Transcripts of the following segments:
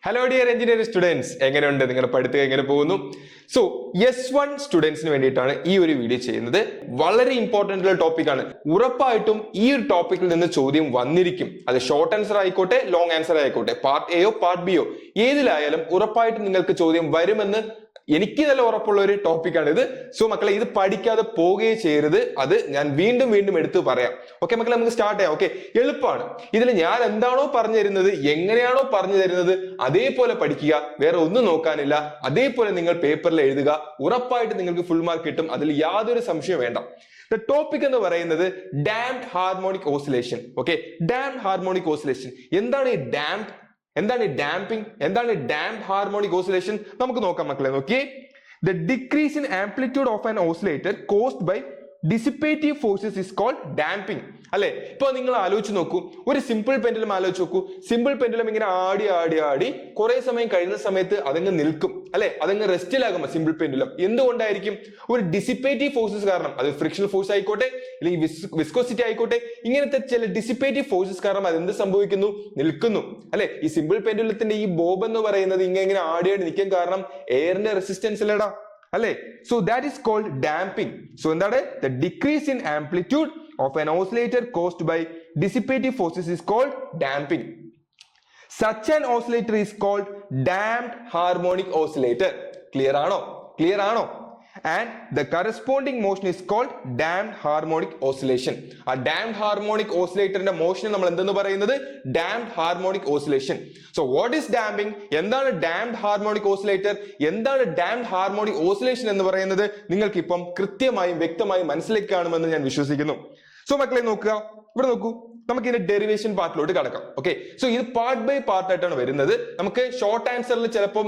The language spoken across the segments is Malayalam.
ഹലോ ഡിയർ എഞ്ചിനീയറിംഗ് സ്റ്റുഡൻസ്, എങ്ങനെയുണ്ട് നിങ്ങളുടെ പഠിത്തം എങ്ങനെ പോകുന്നു? സോ S1 സ്റ്റുഡൻസിന് വേണ്ടിയിട്ടാണ് ഈ ഒരു വീഡിയോ ചെയ്യുന്നത്. വളരെ ഇമ്പോർട്ടന്റ് ഉള്ള ടോപ്പിക്കാണ്. ഉറപ്പായിട്ടും ഈ ഒരു ടോപ്പിക്കിൽ നിന്ന് ചോദ്യം വന്നിരിക്കും. അത് ഷോർട്ട് ആൻസർ ആയിക്കോട്ടെ, ലോങ് ആൻസർ ആയിക്കോട്ടെ, പാർട്ട് എയോ പാർട്ട് ബിയോ ഏതിലായാലും ഉറപ്പായിട്ടും നിങ്ങൾക്ക് ചോദ്യം വരുമെന്ന് എനിക്ക് നല്ല ഉറപ്പുള്ള ഒരു ടോപ്പിക്കാണ് ഇത്. സോ മക്കളെ, ഇത് പഠിക്കാതെ പോവുകയേ ചെയ്യരുത്. അത് ഞാൻ വീണ്ടും വീണ്ടും എടുത്തു പറയാം. ഓക്കെ മക്കളെ, നമുക്ക് സ്റ്റാർട്ട് ചെയ്യാം. ഓക്കെ, എളുപ്പമാണ്. ഇതിൽ ഞാൻ എന്താണോ പറഞ്ഞു തരുന്നത്, എങ്ങനെയാണോ പറഞ്ഞു തരുന്നത് അതേപോലെ പഠിക്കുക. വേറെ ഒന്നും നോക്കാനില്ല. അതേപോലെ നിങ്ങൾ പേപ്പറിൽ എഴുതുക. ഉറപ്പായിട്ട് നിങ്ങൾക്ക് ഫുൾ മാർക്ക് കിട്ടും. അതിൽ യാതൊരു സംശയം വേണ്ട. The topic എന്ന് പറയുന്നത് damped harmonic oscillation. Okay, damped harmonic oscillation എന്താണ്? ഈ ഡാംപ്ഡ് എന്താണ്? ഈ ഡാമ്പിംഗ് എന്താണ്? ഡാംപ്ഡ് ഹാർമോണിക് ഓസിലേഷൻ നമുക്ക് നോക്കാം മക്കളെ. നോക്കിയേ, the decrease in amplitude of an oscillator caused by dissipative forces is called damping. അല്ലെ, ഇപ്പൊ നിങ്ങൾ ആലോചിച്ച് നോക്കൂ, ഒരു സിമ്പിൾ പെൻഡുലം ആലോചിച്ച് നോക്കൂ. സിമ്പിൾ പെൻഡുലം ഇങ്ങനെ ആടി ആടി ആടി കുറെ സമയം കഴിയുന്ന സമയത്ത് അതങ്ങ് നിൽക്കും. അല്ലെ, അതങ്ങ് റെസ്റ്റിലാകും സിമ്പിൾ പെൻഡുലം. എന്തുകൊണ്ടായിരിക്കും? ഒരു ഡിസിപ്പേറ്റീവ് ഫോഴ്സസ് കാരണം. അത് ഫ്രിക്ഷണൽ ഫോഴ്സ് ആയിക്കോട്ടെ, അല്ലെങ്കിൽ വിസ്കോസിറ്റി ആയിക്കോട്ടെ, ഇങ്ങനത്തെ ചില ഡിസിപ്പേറ്റീവ് ഫോഴ്സസ് കാരണം അത് എന്ത് സംഭവിക്കുന്നു? നിൽക്കുന്നു. അല്ലെ, ഈ സിമ്പിൾ പെൻഡുലത്തിന്റെ ഈ ബോബ് എന്ന് പറയുന്നത് ഇങ്ങനെ ആടി ആടി നിൽക്കാൻ കാരണം എയറിന്റെ റെസിസ്റ്റൻസ് അല്ലടാ. അല്ലെ, so that is called damping. So എന്താണ്? The decrease in amplitude of an oscillator caused by dissipative forces is called damping. Such an oscillator is called damped harmonic oscillator. Clear ആണോ? Clear ആണോ? And the corresponding motion is called damped harmonic oscillation. ആ damped harmonic oscillatorന്റെ മോഷൻ നമ്മൾ എന്തെന്ന് പറയുന്നത്? damped harmonic oscillation. So what is damping? എന്താണ് damped harmonic oscillator? എന്താണ് damped harmonic oscillation എന്ന് പറയുന്നത്? നിങ്ങൾക്ക് ഇപ്പം കൃത്യമായും വ്യക്തമായും മനസ്സിലേക്ക് കാണുമെന്ന് ഞാൻ വിശ്വസിക്കുന്നു. സോ മക്കളെ നോക്കുക, ഇവിടെ നോക്കൂ, നമുക്ക് ഇതിന്റെ ഡെറിവേഷൻ പാർട്ടിലോട്ട് കടക്കാം. ഓക്കെ, സോ ഇത് പാർട്ട് ബൈ പാർട്ട് ആയിട്ടാണ് വരുന്നത്. നമുക്ക് ഷോർട്ട് ആൻസറിൽ ചിലപ്പം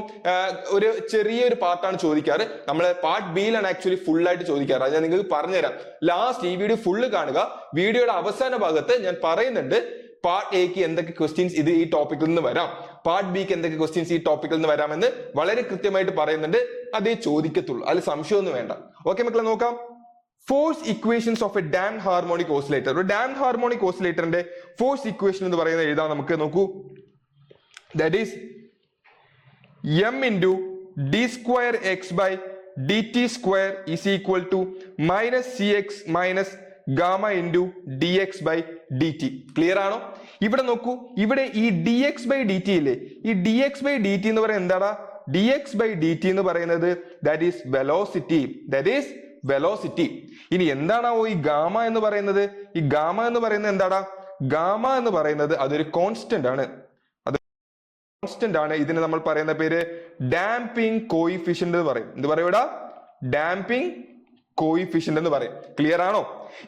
ഒരു ചെറിയൊരു പാർട്ടാണ് ചോദിക്കാറ്. നമ്മൾ പാർട്ട് ബിയിലാണ് ആക്ച്വലി ഫുൾ ആയിട്ട് ചോദിക്കാറ്. അത് ഞാൻ നിങ്ങൾക്ക് പറഞ്ഞുതരാം. ലാസ്റ്റ് ഈ വീഡിയോ ഫുള്ള് കാണുക. വീഡിയോയുടെ അവസാന ഭാഗത്ത് ഞാൻ പറയുന്നുണ്ട് പാർട്ട് എക്ക് എന്തൊക്കെ ക്വസ്റ്റ്യൻസ് ഇത് ഈ ടോപ്പിക്കിൽ നിന്ന് വരാം, പാർട്ട് ബിക്ക് എന്തൊക്കെ ക്വസ്റ്റ്യൻസ് ഈ ടോപ്പിക്കിൽ നിന്ന് വരാമെന്ന് വളരെ കൃത്യമായിട്ട് പറയുന്നുണ്ട്. അതേ ചോദിക്കത്തുള്ളൂ, അതിൽ സംശയമൊന്നും വേണ്ട. ഓക്കെ മക്കളെ, നോക്കാം. Force equations of A damped harmonic oscillator. ഒരു ഡാംപ്ഡ് ഹാർമോണിക് ഓസിലേറ്ററിന്റെ ഫോഴ്സ് ഇക്വേഷൻ എന്ന് പറയുന്നത് എഴുതാം നമുക്ക്. നോക്കൂ, that is m into d square x by dt square is equal to minus cx minus gamma into dx by dt. Clear ആണോ? ഇവിടെ നോക്കൂ, ഇവിടെ ഈ dx by dt ഇല്ലേ, ഈ dx by dt എന്ന് പറയുന്നത് എന്താടാ? dx by dt എന്ന് പറയുന്നത് that is velocity. That is velocity. ഇനി എന്താണാവോ ഈ ഗാമ എന്ന് പറയുന്നത്? ഈ ഗാമ എന്ന് പറയുന്നത് എന്താടാ? ഗാമ എന്ന് പറയുന്നത് അതൊരു കോൺസ്റ്റന്റ് ആണ്. അത് കോൺസ്റ്റന്റ് ആണ്. ഇതിന് നമ്മൾ പറയുന്ന പേര് ഡാമ്പിംഗ് കോയിഫിഷ്യന്റ് എന്ന് പറയും. എന്ത് പറയൂടാ? ഡാമ്പിംഗ് കോയിഫിഷ്യന്റ് എന്ന് പറയും. ക്ലിയർ ആണോ?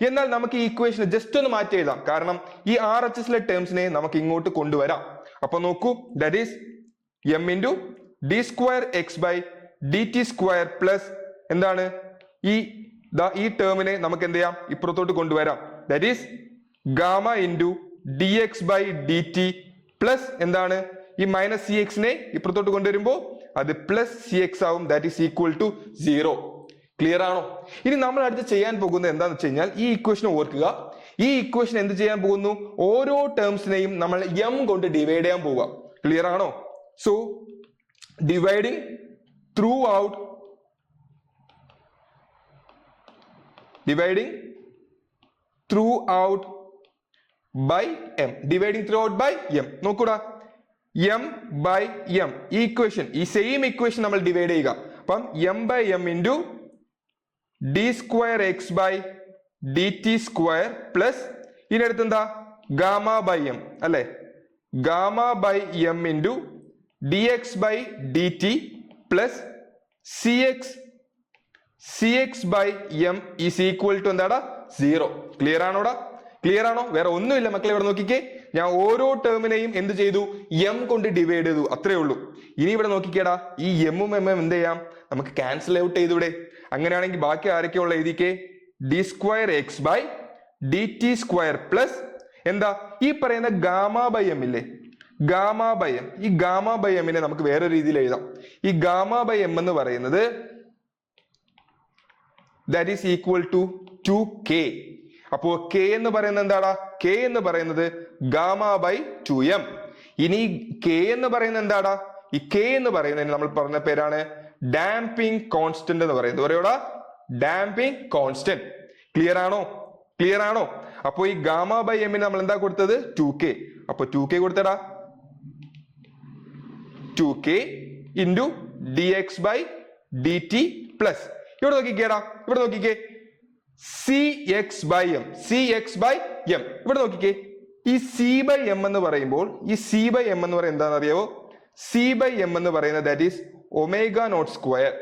എന്നാൽ നമുക്ക് ഈ ഇക്വേഷൻ ജസ്റ്റ് ഒന്ന് മാറ്റി എഴുതാം. കാരണം ഈ RHS ലെ ടേംസിനെ നമുക്ക് ഇങ്ങോട്ട് കൊണ്ടുവരാം. അപ്പൊ നോക്കൂ, that is m into d square x by dt square plus എന്താണ് ഈ ടേമിനെ നമുക്ക് എന്ത് ചെയ്യാം? ഇപ്പുറത്തോട്ട് കൊണ്ടുവരാം. That is gamma into D X by D T plus എന്താണ്? ഈ മൈനസ് സി എക്സിനെ ഇപ്പുറത്തോട്ട് കൊണ്ടുവരുമ്പോൾ അത് പ്ലസ് സി എക്സ് ആവും. That is equal to 0. Clear ആണോ? ഇനി നമ്മൾ അടുത്ത് ചെയ്യാൻ പോകുന്നത് എന്താന്ന് വെച്ച് കഴിഞ്ഞാൽ ഈ ഇക്വേഷൻ ഓർക്കുക. ഈ ഇക്വേഷൻ എന്ത് ചെയ്യാൻ പോകുന്നു? ഓരോ ടേംസിനെയും നമ്മൾ m കൊണ്ട് ഡിവൈഡ് ചെയ്യാൻ പോവുക. ക്ലിയർ ആണോ? So dividing through out by m. dividing throughout by m. നോക്കൂടാ, m by m ഈ ഇക്വേഷൻ, ഈ സെയിം ഇക്വേഷൻ നമ്മൾ ഡിവൈഡ് ചെയ്യുക. അപ്പം m by m into d square x by dt square plus ഇതിനടുത്ത് എന്താ? ഗാമ ബൈ m അല്ലെ, gamma by m into dx by dt plus cx by m is equal to എന്താടാ? 0. ക്ലിയർ ആണോടാ? ക്ലിയർ ആണോ? വേറെ ഒന്നുമില്ല മക്കളെ. ഇവിടെ നോക്കിക്കേ, ഞാൻ ഓരോ ടേമിനെയും എന്ത് ചെയ്തു? m കൊണ്ട് ഡിവൈഡ് ചെയ്തു. അത്രേ ഉള്ളൂ. ഇനി ഇവിടെ നോക്കിക്കേടാ, ഈ m ഉം m എന്ത് ചെയ്യാം? നമുക്ക് ക്യാൻസൽ ഔട്ട് ചെയ്തൂടെ? അങ്ങനെയാണെങ്കിൽ ബാക്കി ആരൊക്കെ ഉള്ള എഴുതിക്കേ? d square x by dt square plus എന്താ? ഈ പറയുന്ന ഗാമ ബൈ m ഇല്ലേ, ഗാമ ബൈ m. ഈ ഗാമ ബൈ എമ്മിനെ നമുക്ക് വേറെ രീതിയിൽ എഴുതാം. ഈ ഗാമ ബൈ m എന്ന് പറയുന്നത് that is equal to 2k. അപ്പോൾ k എന്ന് പറയുന്നത് എന്താടാ? k എന്ന് പറയുന്നത് ഗാമ ബൈ 2m. ഇനി k എന്ന് പറയുന്നത് എന്താടാ? ഈ കെ എന്ന് പറയുന്നതിന് നമ്മൾ പറഞ്ഞ പേരാണ് ഡാമ്പിംഗ് കോൺസ്റ്റന്റ് എന്ന് പറയുന്നത്. പറയൂടാ, ഡാമ്പിംഗ് കോൺസ്റ്റന്റ്. ക്ലിയർ ആണോ? ക്ലിയർ ആണോ? അപ്പൊ ഈ ഗാമ ബൈ എമ്മിന് നമ്മൾ എന്താ കൊടുത്തത്? 2k. അപ്പൊ 2k കൊടുത്തടാ, 2k into dx by dt plus ഇവിടെ നോക്കിക്കേടാ, ഇവിടെ നോക്കിക്കേ cx by M, cx by M. ഇവിടെ നോക്കിക്കേ, ഈ c ബൈ എം എന്ന് പറയുമ്പോൾ ഈ c ബൈ എം എന്ന് പറയുന്നത് എന്താണെന്ന് അറിയാവോ? c ബൈ എം എന്ന് പറയുന്നത് that is omega naught square.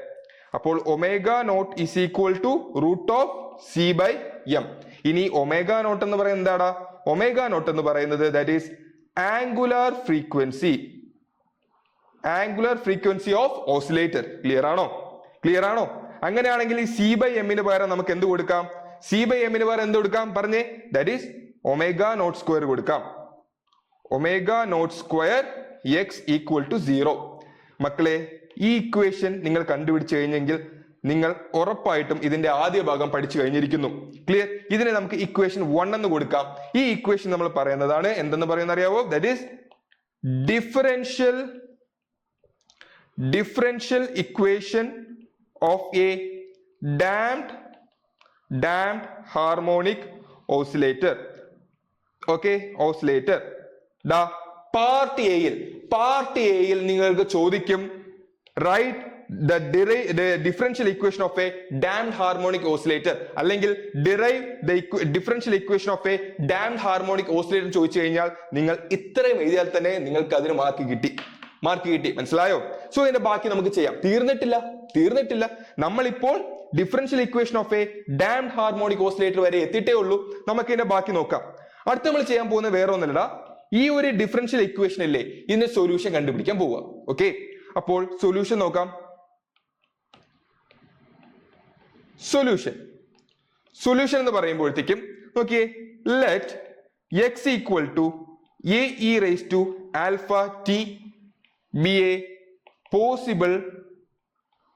അപ്പോൾ omega naught is equal to root of c by M. ഇനി ഒമേഗ നോട്ട് എന്ന് പറയുന്നത് എന്താടാ? ഒമേഗ നോട്ട് എന്ന് പറയുന്നത് that is angular frequency, angular frequency of oscillator. Clear ആണോ? ക്ലിയർ ആണോ? അങ്ങനെയാണെങ്കിൽ ഈ c ബൈ എമ്മിന് പകരം നമുക്ക് എന്ത് കൊടുക്കാം? c ബൈ എമ്മിന് പകരം എന്ത് കൊടുക്കാം പറഞ്ഞേ? That is omega naught square കൊടുക്കാം. Omega naught square X equal to 0. മക്കളെ, ഈ ഇക്വേഷൻ നിങ്ങൾ കണ്ടുപിടിച്ചു കഴിഞ്ഞെങ്കിൽ നിങ്ങൾ ഉറപ്പായിട്ടും ഇതിന്റെ ആദ്യ ഭാഗം പഠിച്ചു കഴിഞ്ഞിരിക്കുന്നു. ക്ലിയർ? ഇതിനെ നമുക്ക് ഇക്വേഷൻ 1 എന്ന് കൊടുക്കാം. ഈ ഇക്വേഷൻ നമ്മൾ പറയുന്നതാണ് എന്തെന്ന് പറയുന്ന അറിയാവോ? That is differential equation of A damped harmonic oscillator. Okay, oscillator. ദാ പാർട്ട് എയിൽ നിങ്ങൾക്ക് ചോദിക്കും right the differential equation of a damped harmonic oscillator അല്ലെങ്കിൽ derive the differential equation of a damped harmonic oscillator ചോദിച്ചു കഴിഞ്ഞാൽ നിങ്ങൾ ഇത്രയും എഴുതിയാൽ തന്നെ നിങ്ങൾക്ക് അതിന് മാർക്ക് കിട്ടി. മനസ്സിലായോ? സോ ഇതിന്റെ ബാക്കി നമുക്ക് ചെയ്യാം. തീർന്നിട്ടില്ല. നമ്മളിപ്പോൾ differential equation of A damned harmonic oscillator വരെ എത്തിയിട്ടേ ഉള്ളൂ. നമുക്ക് ഇതിന്റെ ബാക്കി നോക്കാം. അടുത്ത നമ്മൾ ചെയ്യാൻ പോകുന്നത് വേറെ ഒന്നല്ല, ഈ ഒരു ഡിഫറൻഷ്യൽ ഇക്വേഷൻ അല്ലേ ഇതിന്റെ സൊല്യൂഷൻ കണ്ടുപിടിക്കാൻ പോവുക. ഓക്കെ, അപ്പോൾ സൊല്യൂഷൻ നോക്കാം. സൊല്യൂഷൻ എന്ന് പറയുമ്പോഴത്തേക്കും നോക്കിയേ, let X equal to A E raise to alpha T be a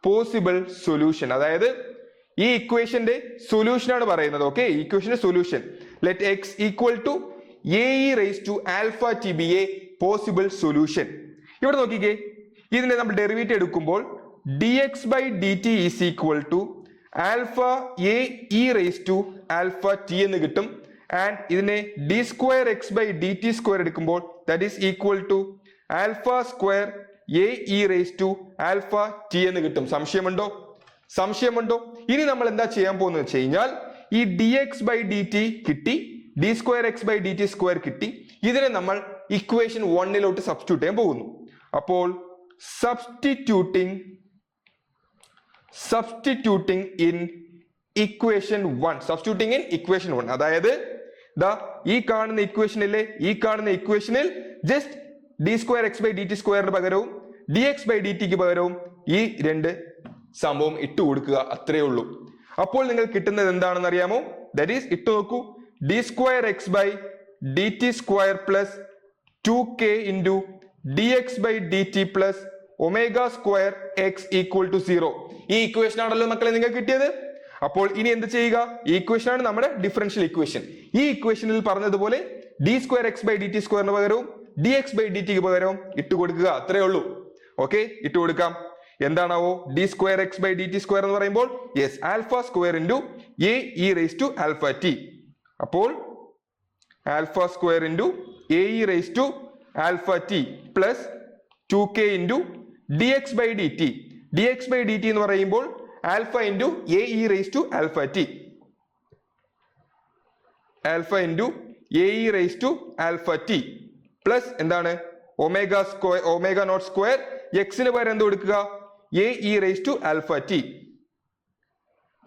possible solution. അതായത് ഈ ഇക്വേഷന്റെ സൊല്യൂഷൻ ആണ് പറയുന്നത്. ഓക്കെ, ഇക്വേഷന്റെ solution let X equal to A E raise to alpha T be a possible solution. ഇവിടെ നോക്കിക്കേ, ഇതിനെ നമ്മൾ ഡെറിവേറ്റീവ് എടുക്കുമ്പോൾ dx by D T is equal to alpha A E raise to alpha T എന്ന് കിട്ടും. ആൻഡ് ഇതിനെ D square X by D T square എടുക്കുമ്പോൾ that is equal to alpha square A E raise to alpha T എന്ന് കിട്ടും. സംശയമുണ്ടോ? ഇനി നമ്മൾ എന്താ ചെയ്യാൻ പോകുന്നത് വെച്ച് കഴിഞ്ഞാൽ ഈ D X by D T കിട്ടി, D square X by D T square കിട്ടി. ഇതിനെ നമ്മൾ ഇക്വേഷൻ 1 സബ്സ്റ്റിറ്റ്യൂട്ട് ചെയ്യാൻ പോകുന്നു. അപ്പോൾ substituting in equation 1, അതായത് ഈ കാണുന്ന ഇക്വേഷനിലെ ഈ കാണുന്ന ഇക്വേഷനിൽ just D square X by D T സ്ക്വയറിന് പകരവും ഡി എക്സ് ബൈ ഡി ടിക്ക് പകരവും ഈ രണ്ട് സംഭവം ഇട്ട് കൊടുക്കുക, അത്രയേ ഉള്ളൂ. അപ്പോൾ നിങ്ങൾ കിട്ടുന്നത് എന്താണെന്ന് അറിയാമോ? ദാറ്റ് ഈസ്, ഇട്ട് നോക്കൂ, D square X by D T square plus 2k into D X by D T plus omega square X equal to 0. ഈ ഇക്വേഷൻ ആണല്ലോ മക്കളെ നിങ്ങൾക്ക് കിട്ടിയത്. അപ്പോൾ ഇനി എന്ത് ചെയ്യുക? ഈ ഇക്വേഷൻ ആണ് നമ്മുടെ ഡിഫറൻഷ്യൽ ഇക്വേഷൻ. ഈ ഇക്വേഷനിൽ പറഞ്ഞതുപോലെ D square X by D T സ്ക്വയറിന് പകരവും ഡി എക്സ് ബൈ ഡി ടിക്ക് പകരവും ഇട്ട് കൊടുക്കുക, അത്രേ ഉള്ളൂ. ഓക്കെ, ഇട്ട് കൊടുക്കാം. എന്താണാവോ D square X by D T square എന്ന് പറയുമ്പോൾ? Yes, alpha square into A E raise to alpha T. അപ്പോൾ alpha square into A E raise to alpha T plus 2k into D X by D T. D X by D T എന്ന് പറയുമ്പോൾ alpha into A E raise to alpha T, alpha into A E raise to alpha T plus എന്താണ് ഒമേഗ നോട്ട് സ്ക്വയർ എക്സിന് പകരം എന്ത് കൊടുക്കുക? A E raise to alpha T,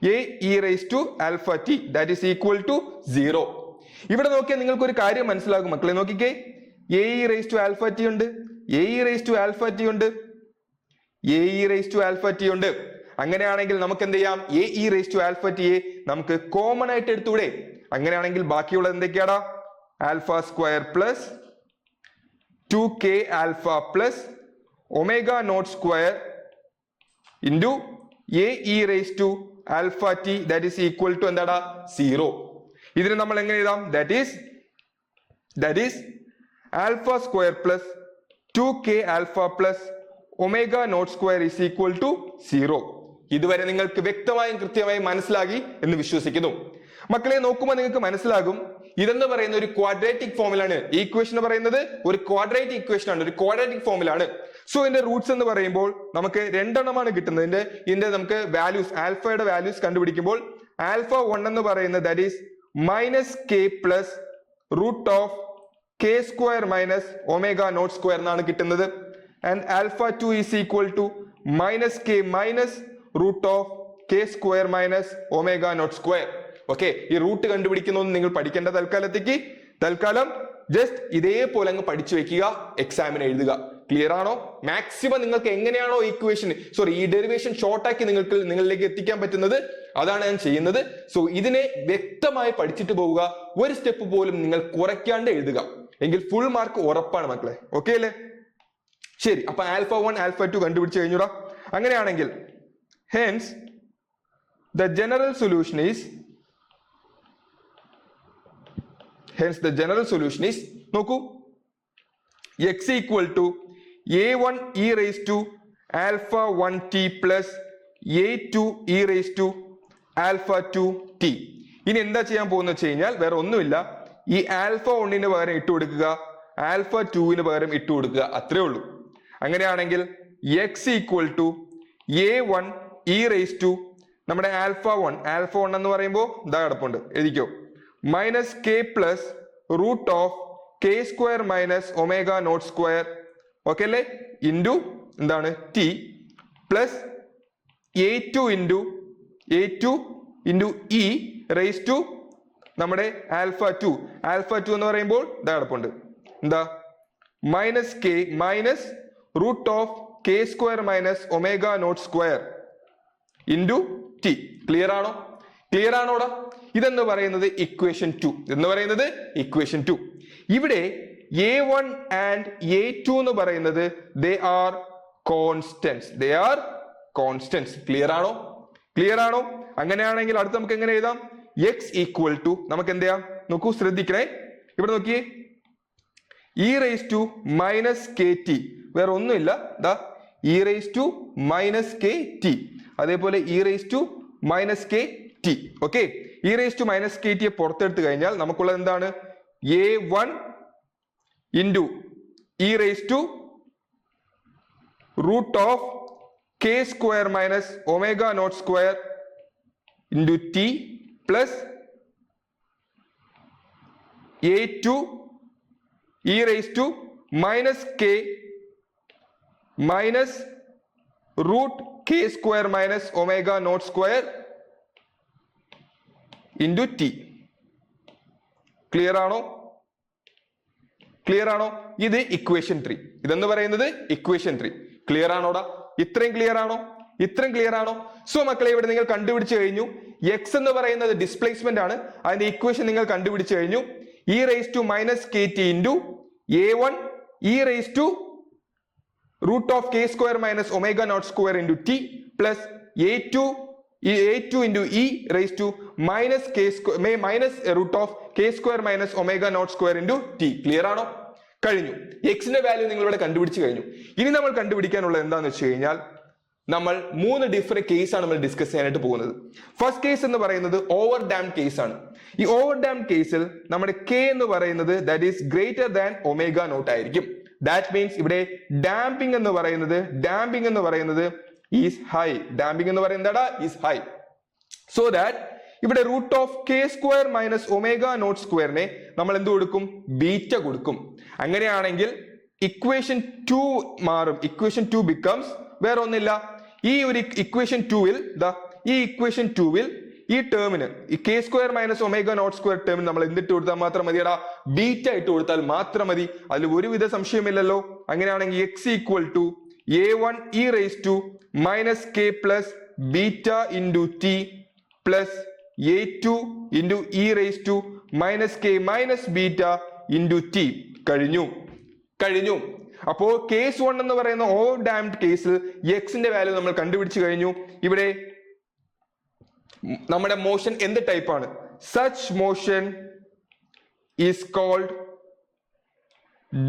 A E raise to alpha T that is equal to 0. ഇവിടെ നോക്കിയാൽ നിങ്ങൾക്ക് ഒരു കാര്യം മനസ്സിലാകും മക്കളെ. നോക്കിക്കേ, A E raise to alpha T ഉണ്ട്, A E raise to alpha T ഉണ്ട്, A E raise to alpha T ഉണ്ട്. അങ്ങനെയാണെങ്കിൽ നമുക്ക് എന്ത് ചെയ്യാം? A E raise to alpha ടിയെ നമുക്ക് കോമൺ ആയിട്ട് എടുത്തൂടെ? അങ്ങനെയാണെങ്കിൽ ബാക്കിയുള്ളത് എന്തൊക്കെയാടാ? Alpha square plus 2k alpha plus omega naught square into A E raise to alpha T that is equal to എന്താടാ? 0. ഇതിന് നമ്മൾ എങ്ങനെ എഴുതാം? That is alpha square plus 2k alpha plus omega naught square is equal to 0. ഇതുവരെ നിങ്ങൾക്ക് വ്യക്തമായും കൃത്യമായും മനസ്സിലാക്കി എന്ന് വിശ്വസിക്കുന്നു. മക്കളെ നോക്കുമ്പോൾ നിങ്ങൾക്ക് മനസ്സിലാകും ഇതെന്ന് പറയുന്ന ഒരു ക്വാഡ്രാറ്റിക് ഫോമിലാണ്. ഈ ഇക്വേഷൻ പറയുന്നത് ഒരു ക്വാഡ്രാറ്റിക് ഇക്വേഷൻ ആണ്, ഒരു ക്വാഡ്രാറ്റിക് ഫോമിലാണ്. സോ ഇതിന്റെ റൂട്ട്സ് എന്ന് പറയുമ്പോൾ നമുക്ക് രണ്ടെണ്ണമാണ് കിട്ടുന്നത്. ഇതിന്റെ നമുക്ക് വാല്യൂസ് ആൽഫയുടെ വാല്യൂസ് കണ്ടുപിടിക്കുമ്പോൾ ആൽഫ 1 എന്ന് പറയുന്നത് that is minus K plus root of K square minus omega naught square എന്നാണ് കിട്ടുന്നത്. And alpha 2 is equal to minus K minus root of K square minus omega naught square. Okay, ഈ റൂട്ട് കണ്ടുപിടിക്കുന്നൊന്നും നിങ്ങൾ പഠിക്കേണ്ട തൽക്കാലം ജസ്റ്റ് ഇതേപോലെ അങ്ങ് പഠിച്ചു വെക്കുക, എക്സാമിന് എഴുതുക. ക്ലിയർ ആണോ? മാക്സിമം നിങ്ങൾക്ക് എങ്ങനെയാണോ ഈ ഡെറിവേഷൻ ഷോർട്ടാക്കി നിങ്ങളിലേക്ക് എത്തിക്കാൻ പറ്റുന്നത് അതാണ് ഞാൻ ചെയ്യുന്നത്. സോ ഇതിനെ വ്യക്തമായി പഠിച്ചിട്ട് പോവുക. ഒരു സ്റ്റെപ്പ് പോലും നിങ്ങൾ കുറയ്ക്കാണ്ട് എഴുതുക, എങ്കിൽ ഫുൾ മാർക്ക് ഉറപ്പാണ് മക്കളെ. ഓക്കെ അല്ലേ? ശരി, അപ്പൊ ആൽഫ 1 ആൽഫ 2 കണ്ടുപിടിച്ച് കഴിഞ്ഞൂടാ. അങ്ങനെയാണെങ്കിൽ hence the general solution is നോക്കൂ, x equal to a1 e raised to alpha 1t plus a2 e raised to alpha 2t. ഇനി എന്താ ചെയ്യാൻ പോകുന്നത് വെച്ച് കഴിഞ്ഞാൽ വേറെ ഒന്നുമില്ല, ഈ ആൽഫ 1ന് പകരം ഇട്ട് കൊടുക്കുക, ആൽഫ 2ന് പകരം ഇട്ട് കൊടുക്കുക, അത്രേ ഉള്ളൂ. അങ്ങനെയാണെങ്കിൽ x equal to a1 e raised to നമ്മുടെ ആൽഫ 1 എന്ന് പറയുമ്പോൾ ഇതാ കിടപ്പുണ്ട്, എഴുതിക്കോ, minus K plus root of K square minus omega naught square, okay അല്ലേ, ഇൻറ്റു എന്താണ് T plus a2 into E raise to നമ്മുടെ ആൽഫ 2 എന്ന് പറയുമ്പോൾ ഇതാ കിടപ്പുണ്ട്, എന്താ minus K minus root of K square minus omega naught square into T. Clear ആണോടാ? ഇതെന്ന് പറയുന്നത് ഇക്വേഷൻ 2. ഇവിടെ a1 ആൻഡ് a2 എന്ന് പറയുന്നത് ദേ ആർ കോൺസ്റ്റന്റ്സ്. ക്ലിയർ ആണോ? അങ്ങനെയാണെങ്കിൽ അടുത്ത് നമുക്ക് എങ്ങനെ എഴുതാം? x ഈക്വൽ ടു നമുക്ക് എന്ത് ചെയ്യാം നോക്കൂ, ശ്രദ്ധിക്കണേ, ഇവിടെ നോക്കിയേ, E raise to minus K T, വേറെ ഒന്നുമില്ല, ദാ E raise to minus K T, അതേപോലെ E raise to minus K T. Okay, E raise to minus K ടിയെ പുറത്തെടുത്ത് കഴിഞ്ഞാൽ നമുക്കുള്ളത് എന്താണ്? a1 into E raise to root of K square minus omega naught square into T plus a2 E raise to minus K minus root K square minus omega naught square into T. Clear ആണോ? ഇത് ഇക്വേഷൻ 3. ഇതെന്ന് പറയുന്നത് ഇക്വേഷൻ 3. ക്ലിയർ ആണോടാ? ഇത്രയും ക്ലിയർ ആണോ? സോ മക്കളെ, ഇവിടെ നിങ്ങൾ കണ്ടുപിടിച്ചു കഴിഞ്ഞു, എക്സ് എന്ന് പറയുന്നത് ഡിസ്പ്ലേസ്മെന്റ് ആണ്. അതിന്റെ ഇക്വേഷൻ നിങ്ങൾ കണ്ടുപിടിച്ചു കഴിഞ്ഞു. E raise to minus K T into a1 E raise to root of k square minus omega naught square into t plus a2 into e raised to minus root of k square minus omega naught square into t. Clear ആണോ? കഴിഞ്ഞു. എക്സിന്റെ വാല്യൂ നിങ്ങൾ ഇവിടെ കണ്ടുപിടിച്ചു കഴിഞ്ഞു. ഇനി നമ്മൾ കണ്ടുപിടിക്കാനുള്ളത് എന്താണെന്ന് വെച്ച് കഴിഞ്ഞാൽ നമ്മൾ 3 ഡിഫറെന്റ് കേസാണ് നമ്മൾ ഡിസ്കസ് ചെയ്യാനായിട്ട് പോകുന്നത്. ഫസ്റ്റ് കേസ് എന്ന് പറയുന്നത് ഓവർ ഡാംഡ് കേസ് ആണ്. ഈ ഓവർ ഡാംഡ് കേസിൽ നമ്മുടെ k എന്ന് പറയുന്നത് that is greater than omega naught ആയിരിക്കും. ദാറ്റ് മീൻസ് ഇവിടെ ഡാമ്പിംഗ് എന്ന് പറയുന്നത് is high. Is high. So that ഇവിടെ root of K square minus omega naught സ്ക്വയറിനെ നമ്മൾ എന്ത് കൊടുക്കും? ബീറ്റ കൊടുക്കും. അങ്ങനെയാണെങ്കിൽ ഇക്വേഷൻ 2 മാറും. ഇക്വേഷൻ 2 ബിക്കംസ് വേറെ ഒന്നില്ല, ഈ ഒരു ഇക്വേഷൻ 2വിൽ ഈ ടേമിന് ഈ K square minus omega naught square ടേമിന് നമ്മൾ എന്തിട്ട് കൊടുത്താൽ മാത്രം മതിയടാ? ബീറ്റ ഇട്ട് കൊടുത്താൽ മാത്രം മതി. അതിൽ ഒരുവിധ സംശയമില്ലല്ലോ. അങ്ങനെയാണെങ്കിൽ X equal to a1 E raise to minus K plus beta into T plus a2 into E raise to minus K minus beta into T. കഴിഞ്ഞു. അപ്പോ കേസ് 1 എന്ന് പറയുന്ന ഓവർ ഡാംഡ് കേസിൽ എക്സിന്റെ വാല്യൂ നമ്മൾ കണ്ടുപിടിച്ചു കഴിഞ്ഞു. ഇവിടെ നമ്മുടെ മോഷൻ എന്ത് ടൈപ്പാണ്? Such motion is called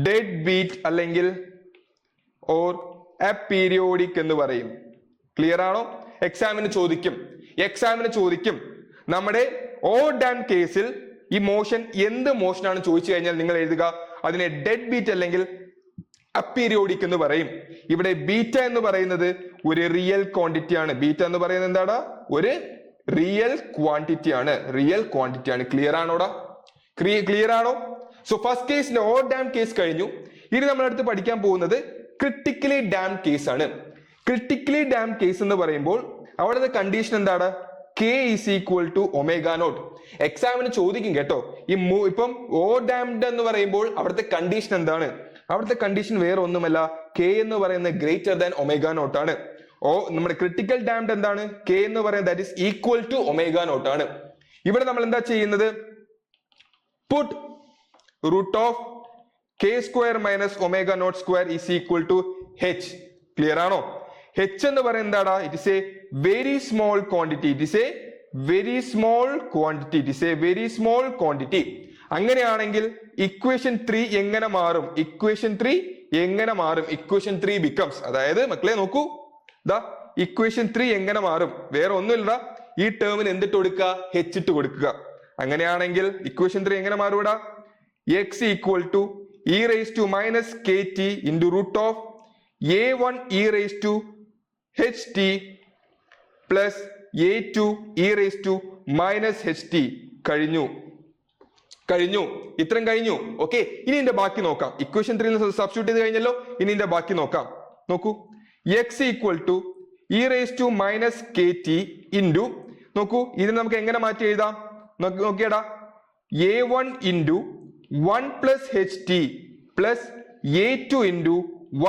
dead beat അല്ലെങ്കിൽ ഓർ അപീരിയോഡിക് എന്ന് പറയും. ക്ലിയർ ആണോ? എക്സാമിന് ചോദിക്കും നമ്മുടെ ഓഡ് ആൻഡ് കേസിൽ ഈ മോഷൻ എന്ത് മോഷൻ ആണ് ചോദിച്ചു കഴിഞ്ഞാൽ നിങ്ങൾ എഴുതുക അതിനെ ഡെഡ് ബീറ്റ് അല്ലെങ്കിൽ അപീരിയോഡിക് എന്ന് പറയും. ഇവിടെ ബീറ്റ എന്ന് പറയുന്നത് ഒരു റിയൽ ക്വാണ്ടിറ്റി ആണ്. ബീറ്റ എന്ന് പറയുന്നത് എന്താണ്? ഒരു റിയൽ ക്വാണ്ടിറ്റി ആണ്. ക്ലിയർ ആണോടാ? ക്ലിയർ ആണോ? സോ ഫസ്റ്റ് കേസിൽ ഓഡ് ഡാം കേസ് കഴിഞ്ഞു. ഇനി നമ്മൾ അടുത്ത് പഠിക്കാൻ പോകുന്നത് ക്രിട്ടിക്കലി ഡാം കേസ് ആണ്. ക്രിട്ടിക്കലി ഡാം കേസ് എന്ന് പറയുമ്പോൾ അവിടുത്തെ കണ്ടീഷൻ എന്താണ്? K is equal to omega naught. എക്സാമിന് ചോദിക്കും കേട്ടോ. ഇപ്പം ഓ ഡാംഡ് എന്ന് പറയുമ്പോൾ അവിടുത്തെ കണ്ടീഷൻ എന്താണ്? അവിടുത്തെ കണ്ടീഷൻ വേറെ ഒന്നുമല്ല, K എന്ന് പറയുന്നത് ഗ്രേറ്റർ ദാൻ ഒമേഗ നോട്ട് ആണ്. നമ്മുടെ ക്രിട്ടിക്കൽ ഡാംഡ് എന്താണ്? K എന്ന് പറയുന്നത് that is equal to omega naught ആണ്. ഇവിടെ നമ്മൾ എന്താ ചെയ്യുന്നത്? Put root of K square minus omega naught square is equal to H. Clear ആണോ? H എന്ന് പറയുന്നത് എന്താടാ? It is a very small quantity. അങ്ങനെയാണെങ്കിൽ ഇക്വേഷൻ 3 എങ്ങനെ മാറും? ഇക്വേഷൻ 3 ബിക്കംസ്, അതായത് മക്കളെ നോക്കൂ, ഇക്വേഷൻ 3 എങ്ങനെ മാറും? വേറെ ഒന്നുമില്ല, ഈ ടേമിന് എന്തിട്ട് കൊടുക്കുക? H ഇട്ട് കൊടുക്കുക. അങ്ങനെയാണെങ്കിൽ ഇക്വേഷൻ 3 എങ്ങനെ മാറും? X equal to e raise to minus KT into root of A1 e raise to HT plus A2 e raise to minus HT. കഴിഞ്ഞു. ഇത്രയും കഴിഞ്ഞു. ഓക്കെ, ഇനി ഇതിന്റെ ബാക്കി നോക്കാം. ഇക്വേഷൻ 3 സബ്സ്റ്റിറ്റ്യൂട്ട് ചെയ്ത് കഴിഞ്ഞല്ലോ. ഇനി ഇതിന്റെ ബാക്കി നോക്കാം. നോക്കൂ, x equal to e raise to minus KT into, നോക്കൂ ഇതിനെ നമുക്ക് എങ്ങനെ മാറ്റി എഴുതാം? നോക്കിയടാ, A1 into 1 plus HT plus A2 into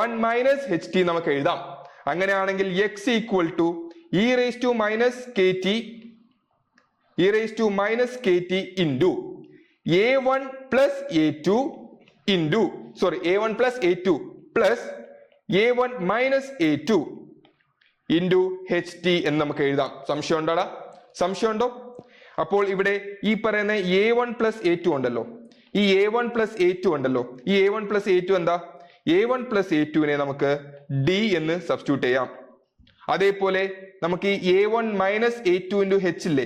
1 minus HT നമുക്ക് എഴുതാം. അങ്ങനെയാണെങ്കിൽ x equal to e raise to minus KT into A1 plus A2 into A1 plus A2 plus A1 minus A2 into HT എന്ന് നമുക്ക് എഴുതാം. സംശയമുണ്ടോ? അപ്പോൾ ഇവിടെ ഈ പറയുന്ന A1 പ്ലസ് A2 ഉണ്ടല്ലോ, ഈ A1 പ്ലസ് A2 ഉണ്ടല്ലോ, ഈ A1 പ്ലസ് A2 എന്താ? A1 പ്ലസ് A2വിനെ നമുക്ക് D എന്ന് സബ്സ്റ്റിറ്റ്യൂട്ട് ചെയ്യാം. അതേപോലെ നമുക്ക് ഈ A1 minus A2 into H ഇല്ലേ,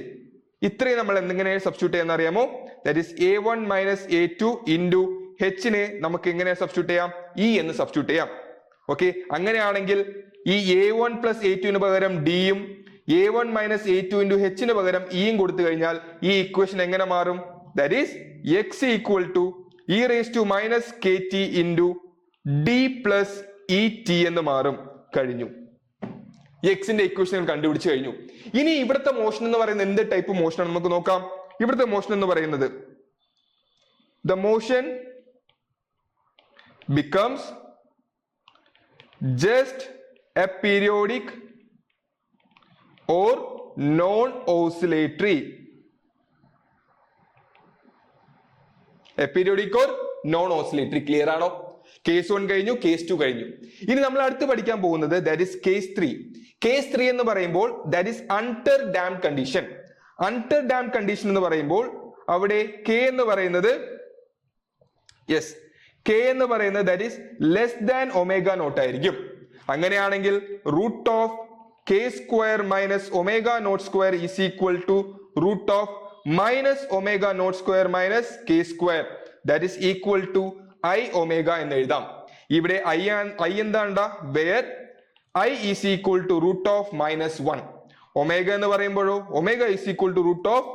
ഇത്രയും നമ്മൾ എന്തെങ്ങനെ സബ്സ്റ്റിറ്റ്യൂട്ട് ചെയ്യാന്ന് അറിയാമോ? That is A1 minus A2 into Hനെ നമുക്ക് എങ്ങനെ സബ്സ്റ്റിറ്റ്യൂട്ട് ചെയ്യാം? E എന്ന് സബ്സ്റ്റിറ്റ്യൂട്ട് ചെയ്യാം. ഓക്കെ, അങ്ങനെയാണെങ്കിൽ ഈ A1 പ്ലസ് A2വിന് പകരം ഡിയും A1 മൈനസ് A2 ഇൻറ്റു Hന് പകരം ഇയും കൊടുത്തു കഴിഞ്ഞാൽ ഈ ഇക്വേഷൻ എങ്ങനെ മാറും? That is x equal to e raise to minus KT into D plus ET എന്ന് മാറും. കഴിഞ്ഞു. എക്സിന്റെ ഇക്വേഷൻ കണ്ടുപിടിച്ചു കഴിഞ്ഞു. ഇനി ഇവിടുത്തെ മോഷൻ എന്ന് പറയുന്നത് എന്ത് ടൈപ്പ് മോഷൻ ആണ് നമുക്ക് നോക്കാം. ഇവിടുത്തെ മോഷൻ എന്ന് പറയുന്നത് the motion becomes just a periodic or non-oscillatory. Periodic or non-oscillatory. Clear ആണോ? കേസ് 1 കഴിഞ്ഞു, കേസ് 2 കഴിഞ്ഞു. ഇനി നമ്മൾ അടുത്ത് പഠിക്കാൻ പോകുന്നത് ദാറ്റ് ഈസ് കേസ് 3. കേസ് 3 എന്ന് പറയുമ്പോൾ that is under damp condition. Under damp condition എന്ന് പറയുമ്പോൾ അവിടെ K എന്ന് പറയുന്നത് that is less than omega naught ആയിരിക്കും. അങ്ങനെയാണെങ്കിൽ root of K square minus omega naught square is equal to root of minus omega naught square minus K square that is equal to I omega എന്ന് എഴുതാം. ഇവിടെ I എന്താണ്ടാ? Where I is equal to root of minus 1. Omega എന്ന് പറയുമ്പോഴോ omega is equal to root of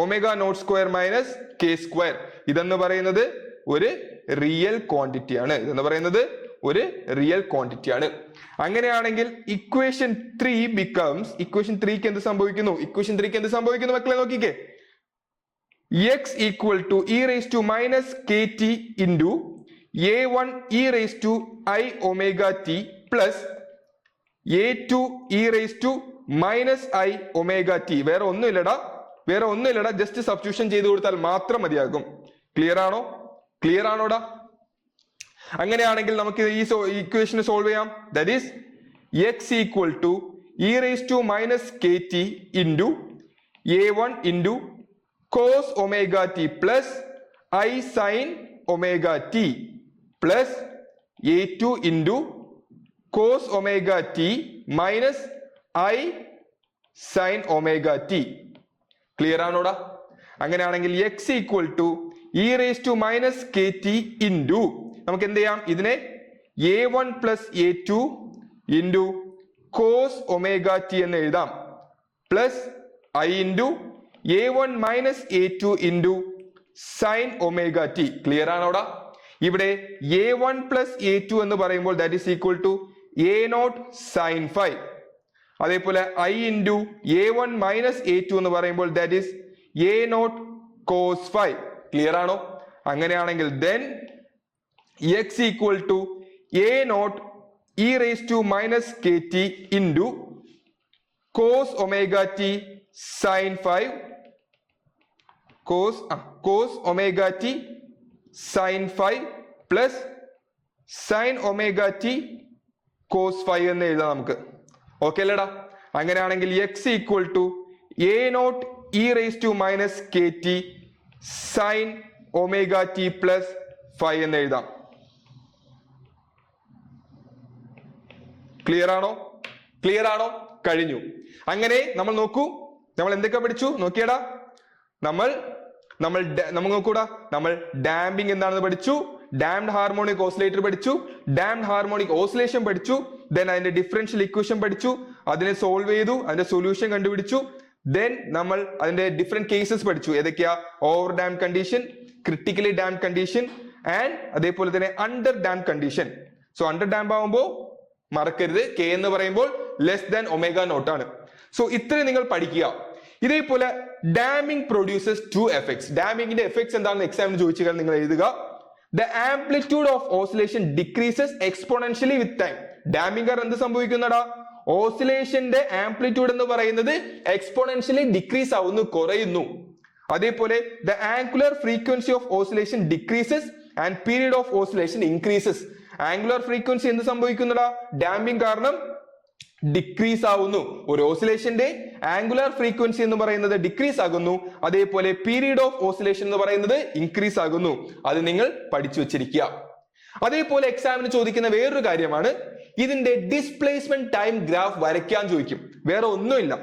omega naught square minus K square. ഇതെന്ന് പറയുന്നത് ഒരു റിയൽ ക്വാണ്ടിറ്റി ആണ്. അങ്ങനെയാണെങ്കിൽ ഇക്വേഷൻ 3 ബിക്കംസ്, ഇക്വേഷൻ 3ക്ക് എന്ത് സംഭവിക്കുന്നു? മക്കളെ നോക്കിക്കേ, x equal to e raised to minus KT into A1 e raised to I omega t plus A2 e raised to minus I omega t. വേറെ ഒന്നുമില്ലടാ, ജസ്റ്റ് സബ്സ്റ്റിറ്റ്യൂഷൻ ചെയ്ത് കൊടുത്താൽ മാത്രം മതിയാകും. ക്ലിയർ ആണോടാ? അങ്ങനെയാണെങ്കിൽ നമുക്ക് ഈ ഇക്വേഷൻ സോൾവ് ചെയ്യാം. That is x equal to e raised to minus KT into A1 into cos omega t plus I sin omega t plus A2 into cos omega T minus I sine omega T. Clear ആണോടാ? അങ്ങനെയാണെങ്കിൽ X equal to E raise to minus K T into നമുക്ക് എന്ത് ചെയ്യാം, ഇതിനെ a1 plus a2 into cos omega T എന്ന് എഴുതാം, plus I into a1 minus a2 into sine omega T. Clear ആണോടാ? ഇവിടെ a1 പ്ലസ് a2 എന്ന് പറയുമ്പോൾ that is equal to a0 sine phi. അതേപോലെ I into a1 minus a2 എന്ന് പറയുമ്പോൾ that is a0 cos phi. Clear ആണോ? അങ്ങനെയാണെങ്കിൽ then X equal to a0 E raise to minus K T into cos omega T sine phi cos omega T sine phi plus sine omega T cos phi എന്ന് എഴുതാം നമുക്ക്. ഓക്കെ അല്ലേടാ? അങ്ങനെയാണെങ്കിൽ X equal to a0 E raise to minus K T sine omega T plus phi എന്ന് എഴുതാം. ക്ലിയർ ആണോ? ക്ലിയർ ആണോ? കഴിഞ്ഞു. അങ്ങനെ നമ്മൾ നോക്കൂ, നമ്മൾ എന്തൊക്കെ പഠിച്ചു നോക്കിയടാ? നമ്മൾ നോക്കൂടാ, നമ്മൾ ഡാമ്പിംഗ് എന്താണെന്ന് പഠിച്ചു, ഡാംഡ് ഹാർമോണിക് ഓസിലേറ്റർ പഠിച്ചു, ഡാംഡ് ഹാർമോണിക് ഓസിലേഷൻ പഠിച്ചു, ദെൻ അതിന്റെ ഡിഫറൻഷ്യൽ ഇക്വേഷൻ പഠിച്ചു, അതിനെ സോൾവ് ചെയ്തു, അതിന്റെ സൊല്യൂഷൻ കണ്ടുപിടിച്ചു, ദെൻ നമ്മൾ അതിന്റെ ഡിഫറെന്റ് കേസസ് പഠിച്ചു. ഏതൊക്കെയാ? Over damp condition, critically damp condition and അതേപോലെ തന്നെ under damp condition. So under damp ആവുമ്പോൾ മറക്കരുത്, കെ എന്ന് പറയുമ്പോൾ ലെസ് ദാൻ ഒമേഗ നോട്ട് ആണ്. സോ ഇത്രയും നിങ്ങൾ പഠിക്കുക. ഇതേപോലെ ഡാമിംഗ് പ്രൊഡ്യൂസസ് ടു എഫക്ട്സ്. ഡാമിംഗിന്റെ എഫക്ട്സ് എന്താണെന്ന് എക്സാമിന് ചോദിച്ചു കഴിഞ്ഞാൽ നിങ്ങൾ എഴുതുക. The amplitude of oscillation decreases exponentially with time. Damping കാരണം എന്ത് സംഭവിക്കുന്നടാ? ഓസിലേഷന്റെ ആംപ്ലിറ്റ്യൂഡ് എന്ന് പറയുന്നത് എക്സ്പോണൻഷ്യലി ഡിക്രീസ് ആവുന്നു, കുറയുന്നു. അതേപോലെ the angular frequency of oscillation decreases and period of oscillation increases. Angular frequency എന്ത് സംഭവിക്കുന്നടാ? ഡാമ്പിംഗ് കാരണം ഡിക്രീസ് ആവുന്നു. ഒരു ഓസിലേഷന്റെ ആംഗുലർ ഫ്രീക്വൻസി എന്ന് പറയുന്നത് ഡിക്രീസ് ആകുന്നു, അതേപോലെ പീരീഡ് ഓഫ് ഓസിലേഷൻ എന്ന് പറയുന്നത് ഇൻക്രീസ് ആകുന്നു. അത് നിങ്ങൾ പഠിച്ചു വെച്ചിരിക്കുക. അതേപോലെ എക്സാമിന് ചോദിക്കുന്ന വേറൊരു കാര്യമാണ്, ഇതിന്റെ ഡിസ്പ്ലേസ്മെന്റ് ടൈം ഗ്രാഫ് വരയ്ക്കാൻ ചോദിക്കും. വേറെ ഒന്നുമില്ല,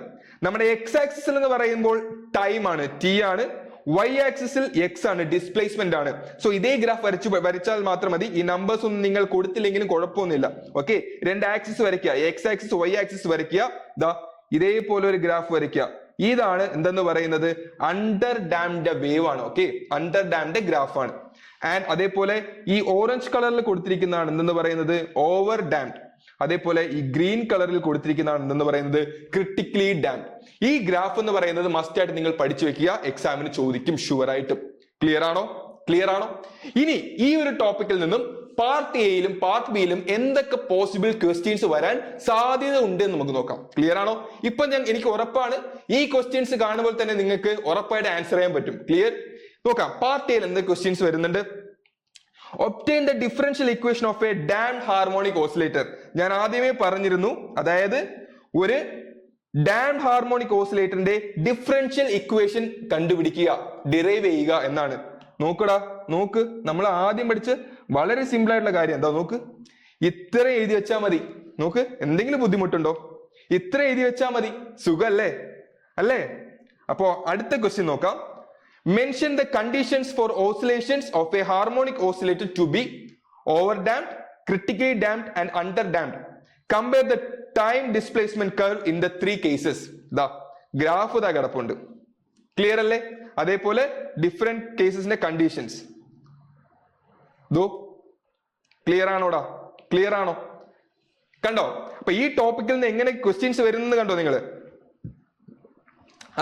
നമ്മുടെ എക്സ് ആക്സിസിൽ എന്ന് പറയുമ്പോൾ ടൈം ആണ്, ടി ആണ്, വൈ ആക്സിസിൽ എക്സ് ആണ്, ഡിസ്പ്ലേസ്മെന്റ് ആണ്. സോ ഇതേ ഗ്രാഫ് വരച്ചാൽ മാത്രം മതി. ഈ നമ്പേഴ്സ് ഒന്നും നിങ്ങൾ കൊടുത്തില്ലെങ്കിലും കുഴപ്പമൊന്നുമില്ല. ഓക്കെ, രണ്ട് ആക്സിസ് വരയ്ക്കുക, എക്സ് ആക്സിസ് വൈ ആക്സിസ് വരയ്ക്കുക. ദാ ഇതേപോലെ ഒരു ഗ്രാഫ് വരയ്ക്കുക. ഇതാണ് എന്തെന്ന് പറയുന്നത്? അണ്ടർ ഡാംഡ് വേവ് ആണ്. ഓക്കെ, അണ്ടർ ഡാംഡ് ഗ്രാഫ് ആണ്. ആൻഡ് അതേപോലെ ഈ ഓറഞ്ച് കളറിൽ കൊടുത്തിരിക്കുന്നതാണ് എന്തെന്ന് പറയുന്നത്? Over damned. അതേപോലെ ഈ ഗ്രീൻ കളറിൽ കൊടുത്തിരിക്കുന്നതാണ് എന്തെന്ന് പറയുന്നത്? Critically damned. ഈ ഗ്രാഫ് എന്ന് പറയുന്നത് മസ്റ്റ് ആയിട്ട് നിങ്ങൾ പഠിച്ചു വെക്കുക, എക്സാമിന് ചോദിക്കും ഷുവർ ആയിട്ടും. ക്ലിയർ ആണോ? ക്ലിയർ ആണോ? ഇനി ഈ ഒരു ടോപ്പിക്കിൽ നിന്നും പാർട്ട് എയിലും പാർട്ട് ബിയിലും എന്തൊക്കെ പോസിബിൾ ക്വസ്റ്റ്യൻസ് വരാൻ സാധ്യത ഉണ്ട് എന്ന് നമുക്ക് നോക്കാം. ക്ലിയർ ആണോ? ഇപ്പൊ എനിക്ക് ഉറപ്പാണ് ഈ ക്വസ്റ്റ്യൻസ് കാണുമ്പോൾ തന്നെ നിങ്ങൾക്ക് ഉറപ്പായിട്ട് ആൻസർ ചെയ്യാൻ പറ്റും. ക്ലിയർ? നോക്കാം, പാർട്ട് എയിൽ എന്തൊക്കെ ക്വസ്റ്റ്യൻസ് വരുന്നുണ്ട്. Obtain the differential equation of A damned harmonic oscillator. ഞാൻ ആദ്യമേ പറഞ്ഞിരുന്നു, അതായത് ഒരു ഡാംഡ് ഹാർമോണിക് ഓസിലേറ്ററിന്റെ ഡിഫറൻഷ്യൽ ഇക്വേഷൻ കണ്ടുപിടിക്കുക, ഡിറൈവ് ചെയ്യുക എന്നാണ്. നോക്കടാ, നോക്ക്, നമ്മൾ ആദ്യം പഠിച്ച് വളരെ സിമ്പിൾ ആയിട്ടുള്ള കാര്യം എന്താ? നോക്ക്, ഇത്ര എഴുതി വെച്ചാൽ മതി. നോക്ക്, എന്തെങ്കിലും ബുദ്ധിമുട്ടുണ്ടോ? ഇത്ര എഴുതി വെച്ചാൽ മതി, സുഖല്ലേ? അല്ലേ? അപ്പോ അടുത്ത ക്വസ്റ്റ്യൻ നോക്കാം. Mention the conditions for oscillations of a harmonic oscillator to be overdamped, critically damped and underdamped. Compare the time displacement curve in the three cases. The graph da കിടപ്പുണ്ട്. ക്ലിയർ അല്ലേ? അതേപോലെ ഡിഫറെന്റ് കേസസിന്റെ കണ്ടീഷൻസ് ദോ ക്ലിയർ ആണോടാ? ക്ലിയർ ആണോ? കണ്ടോ? അപ്പൊ ഈ ടോപ്പിക്കിൽ നിന്ന് എങ്ങനെ ക്വസ്റ്റ്യൻസ് വരുന്നത് കണ്ടോ നിങ്ങള്?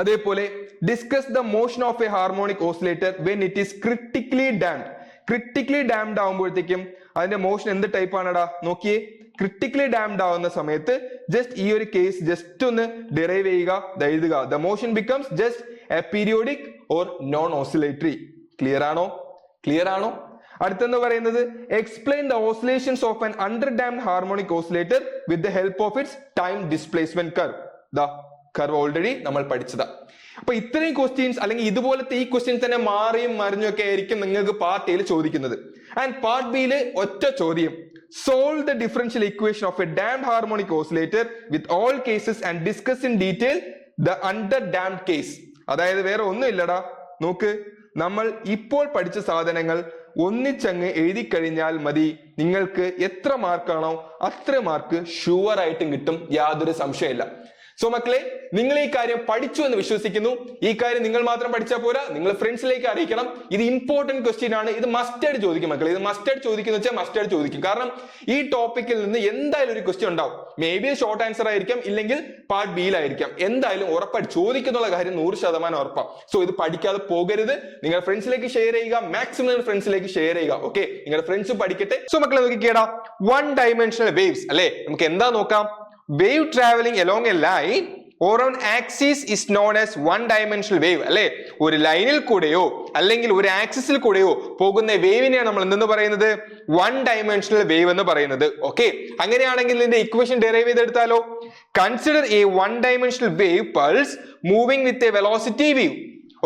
അതേപോലെ discuss the motion of A harmonic oscillator when it is critically damned. Critically damned ആകുമ്പോഴത്തേക്കും അതിന്റെ മോഷൻ എന്ത് ടൈപ്പ് ആണടാ? നോക്കിയേ, ക്രിട്ടിക്കലി ഡാംഡ് ആവുന്ന സമയത്ത് ജസ്റ്റ് ഈ ഒരു കേസ് ജസ്റ്റ് ഒന്ന് ഡിറൈവ് ചെയ്യുക, എഴുതുക. The motion becomes just A periodic or non oscillatory. Clear ആണോ? ക്ലിയർ ആണോ? അടുത്തെന്ന് പറയുന്നത് explain the oscillations of an under damned harmonic oscillator with the help of its time displacement curve. The curve already നമ്മൾ പഠിച്ചതാ. അപ്പൊ ഇത്രയും ക്വസ്റ്റ്യൻസ് അല്ലെങ്കിൽ ഇതുപോലത്തെ ഈ ക്വസ്റ്റ്യൻസ് തന്നെ മാറിയും മറിഞ്ഞും ഒക്കെ ആയിരിക്കും നിങ്ങൾക്ക് പാർട്ട് എയിൽ ചോദിക്കുന്നത്. ആൻഡ് പാർട്ട് ബിയിൽ ഒറ്റ ചോദ്യം, solve the differential equation of a damped harmonic oscillator with all cases and discuss in detail the underdamped case. അതായത് വേറെ ഒന്നും ഇല്ലടാ, നോക്ക്, നമ്മൾ ഇപ്പോൾ പഠിച്ച സാധനങ്ങൾ ഒന്നിച്ചങ്ങ് എഴുതി കഴിഞ്ഞാൽ മതി. നിങ്ങൾക്ക് എത്ര മാർക്കാണോ അത്ര മാർക്ക് ഷുവർ ആയിട്ടും കിട്ടും, യാതൊരു സംശയമില്ല. സോ മക്കളെ, നിങ്ങൾ ഈ കാര്യം പഠിച്ചു എന്ന് വിശ്വസിക്കുന്നു. ഈ കാര്യം നിങ്ങൾ മാത്രം പഠിച്ചാൽ പോരാ, നിങ്ങൾ ഫ്രണ്ട്സിലേക്ക് അറിയിക്കണം. ഇത് ഇമ്പോർട്ടന്റ് ക്വസ്റ്റ്യൻ ആണ്, ഇത് മസ്റ്റായിട്ട് ചോദിക്കും മക്കളെ. ഇത് മസ്റ്റായിട്ട് ചോദിക്കുന്ന വെച്ചാൽ മസ്റ്റായിട്ട് ചോദിക്കും. കാരണം ഈ ടോപ്പിക്കിൽ നിന്ന് എന്തായാലും ഒരു ക്വസ്റ്റ്യൻ ഉണ്ടാവും. മേ ബി ഷോർട്ട് ആൻസർ ആയിരിക്കാം, ഇല്ലെങ്കിൽ പാർട്ട് ബിയിലായിരിക്കാം. എന്തായാലും ഉറപ്പായിട്ട് ചോദിക്കുന്നുള്ള കാര്യം 100% ഉറപ്പാണ്. സോ ഇത് പഠിക്കാതെ പോകരുത്. നിങ്ങളുടെ ഫ്രണ്ട്സിലേക്ക് ഷെയർ ചെയ്യുക, മാക്സിമം ഫ്രണ്ട്സിലേക്ക് ഷെയർ ചെയ്യുക. ഓക്കെ, നിങ്ങളുടെ ഫ്രണ്ട്സും പഠിക്കട്ടെ. സോ മക്കളെ നോക്കിക്കേടാ, 1 dimensional waves അല്ലെ, നമുക്ക് എന്താ നോക്കാം. Wave traveling along a line or on axis is known as one dimensional wave അല്ലെ. ഒരു ലൈനിൽ കൂടെയോ അല്ലെങ്കിൽ ഒരു ആക്സിസിൽ കൂടെയോ പോകുന്ന വേവിനെയാണ് നമ്മൾ എന്തെന്ന് പറയുന്നത്, 1 dimensional wave എന്ന് പറയുന്നത്. ഓക്കെ, അങ്ങനെയാണെങ്കിൽ ഇതിന്റെ ഇക്വേഷൻ ഡെറൈവ് ചെയ്തെടുത്താലോ. Consider a 1 dimensional wave pulse moving with a velocity v.